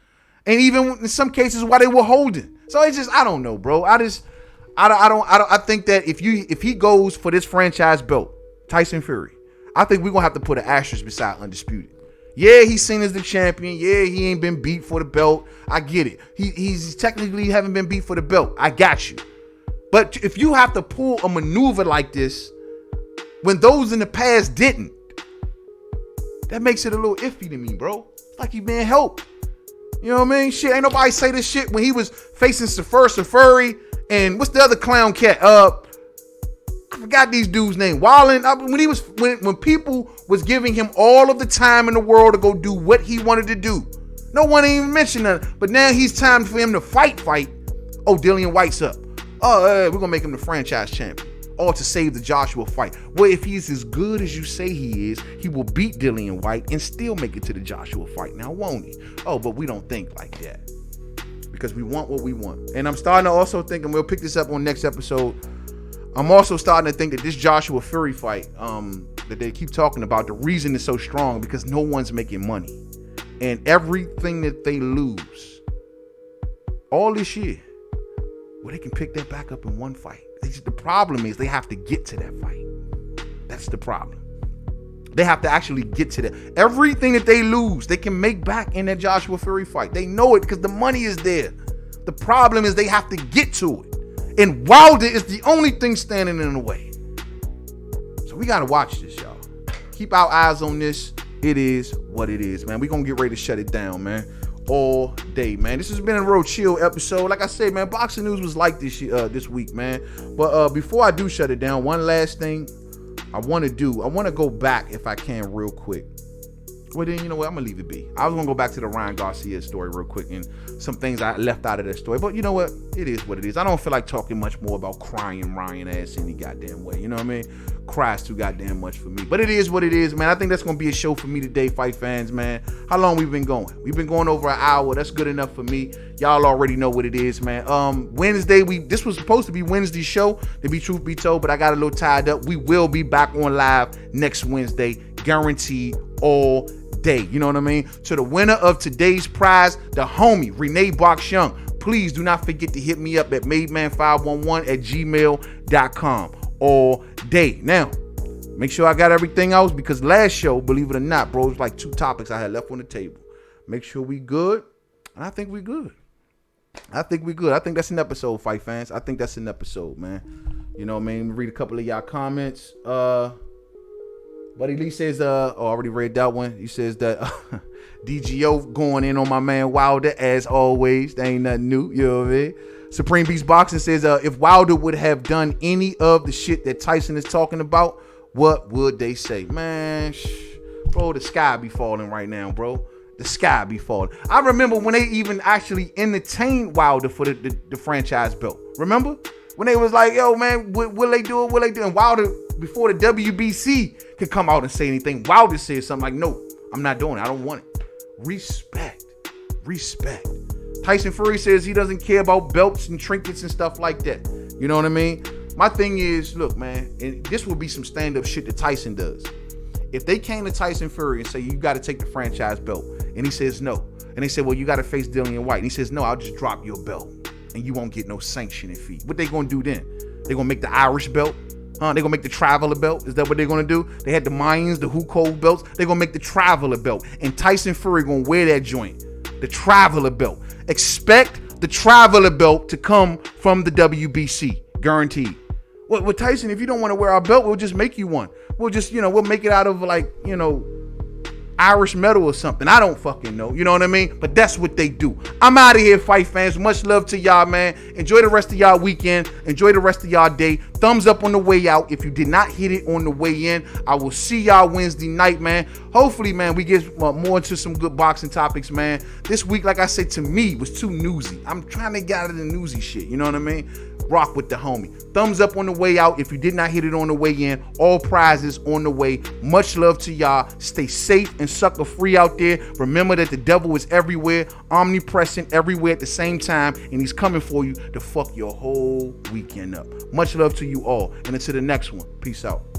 And even in some cases while they were holding. So it's just, I don't know, bro. I think that if he goes for this franchise belt, Tyson Fury, I think we're gonna have to put an asterisk beside undisputed. Yeah, he's seen as the champion. Yeah, he ain't been beat for the belt. I get it. He's technically haven't been beat for the belt. I got you. But if you have to pull a maneuver like this when those in the past didn't, that makes it a little iffy to me, bro. It's like he been helped. You know what I mean? Shit, ain't nobody say this shit when he was facing Fury and what's the other clown cat? I forgot these dudes' name. Wildin. When people was giving him all of the time in the world to go do what he wanted to do. No one even mentioned that. But now he's time for him to fight. Oh, Dillian White's up. We're gonna make him the franchise champion. Or to save the Joshua fight. Well, if he's as good as you say he is, he will beat Dillian White and still make it to the Joshua fight now, won't he? Oh, but we don't think like that. Because we want what we want. And I'm starting to also think, and we'll pick this up on next episode, I'm also starting to think that this Joshua Fury fight that they keep talking about, the reason it's so strong because no one's making money. And everything that they lose all this year, well, they can pick that back up in one fight. The problem is they have to get to that fight. That's the problem. They have to actually get to that. Everything that they lose, they can make back in that Joshua Fury fight. They know it because the money is there. The problem is they have to get to it. And Wilder is the only thing standing in the way. So we got to watch this, y'all. Keep our eyes on this. It is what it is, man. We're going to get ready to shut it down, man. All day, man. This has been a real chill episode. Like I said, man, boxing news was like this week, man. But before I do shut it down, one last thing I want to go back if I can real quick. Well, then, you know what? I'm going to leave it be. I was going to go back to the Ryan Garcia story real quick and some things I left out of that story. But you know what? It is what it is. I don't feel like talking much more about crying Ryan ass any goddamn way. You know what I mean? Cries too goddamn much for me. But it is what it is, man. I think that's going to be a show for me today, fight fans, man. How long we've been going? We've been going over an hour. That's good enough for me. Y'all already know what it is, man. Wednesday, this was supposed to be Wednesday's show, to be truth be told, but I got a little tied up. We will be back on live next Wednesday, guaranteed all day. You know what I mean? To the winner of today's prize, the homie, Renee Box Young. Please do not forget to hit me up at mademan511@gmail.com all day. Now, make sure I got everything else because last show, believe it or not, bro, it was like 2 topics I had left on the table. Make sure we good. And I think we good. I think that's an episode, fight fans. I think that's an episode, man. You know what I mean? Read a couple of y'all comments. Buddy Lee says, I already read that one. He says that DGO going in on my man Wilder as always. That ain't nothing new. You know what I mean? Supreme Beast Boxing says, if Wilder would have done any of the shit that Tyson is talking about, what would they say? Man, bro, the sky be falling right now, bro. The sky be falling. I remember when they even actually entertained Wilder for the franchise belt. Remember? When they was like, yo, man, will they do it? Will they do it? And Wilder, before the WBC could come out and say anything, Wilder said something like, no, I'm not doing it. I don't want it. Respect. Tyson Fury says he doesn't care about belts and trinkets and stuff like that. You know what I mean? My thing is, look, man, and this would be some stand-up shit that Tyson does. If they came to Tyson Fury and say, you got to take the franchise belt, and he says no, and they say, well, you got to face Dillian White, and he says, no, I'll just drop your belt, and you won't get no sanctioning fee. What they going to do then? They going to make the Irish belt? They going to make the Traveler belt? Is that what they're going to do? They had the Mayans, the Who Cold belts. They're going to make the Traveler belt, and Tyson Fury going to wear that joint, the Traveler belt. Expect the traveler belt to come from the WBC, guaranteed. Well, with Tyson, if you don't want to wear our belt, we'll just make you one. We'll just, we'll make it out of like, Irish metal or something. I don't fucking know. You know what I mean? But that's what they do. I'm out of here, fight fans. Much love to y'all, man. Enjoy the rest of y'all weekend. Enjoy the rest of y'all day. Thumbs up on the way out. If you did not hit it on the way in, I will see y'all Wednesday night, man. Hopefully, man, we get more into some good boxing topics, man. This week, like I said, to me, was too newsy. I'm trying to get out of the newsy shit. You know what I mean? Rock with the homie. Thumbs up on the way out. If you did not hit it on the way in, all prizes on the way. Much love to y'all. Stay safe and sucker free out there. Remember that the devil is everywhere, omnipresent, everywhere at the same time, and he's coming for you to fuck your whole weekend up. Much love to you all, and until the next one. Peace out.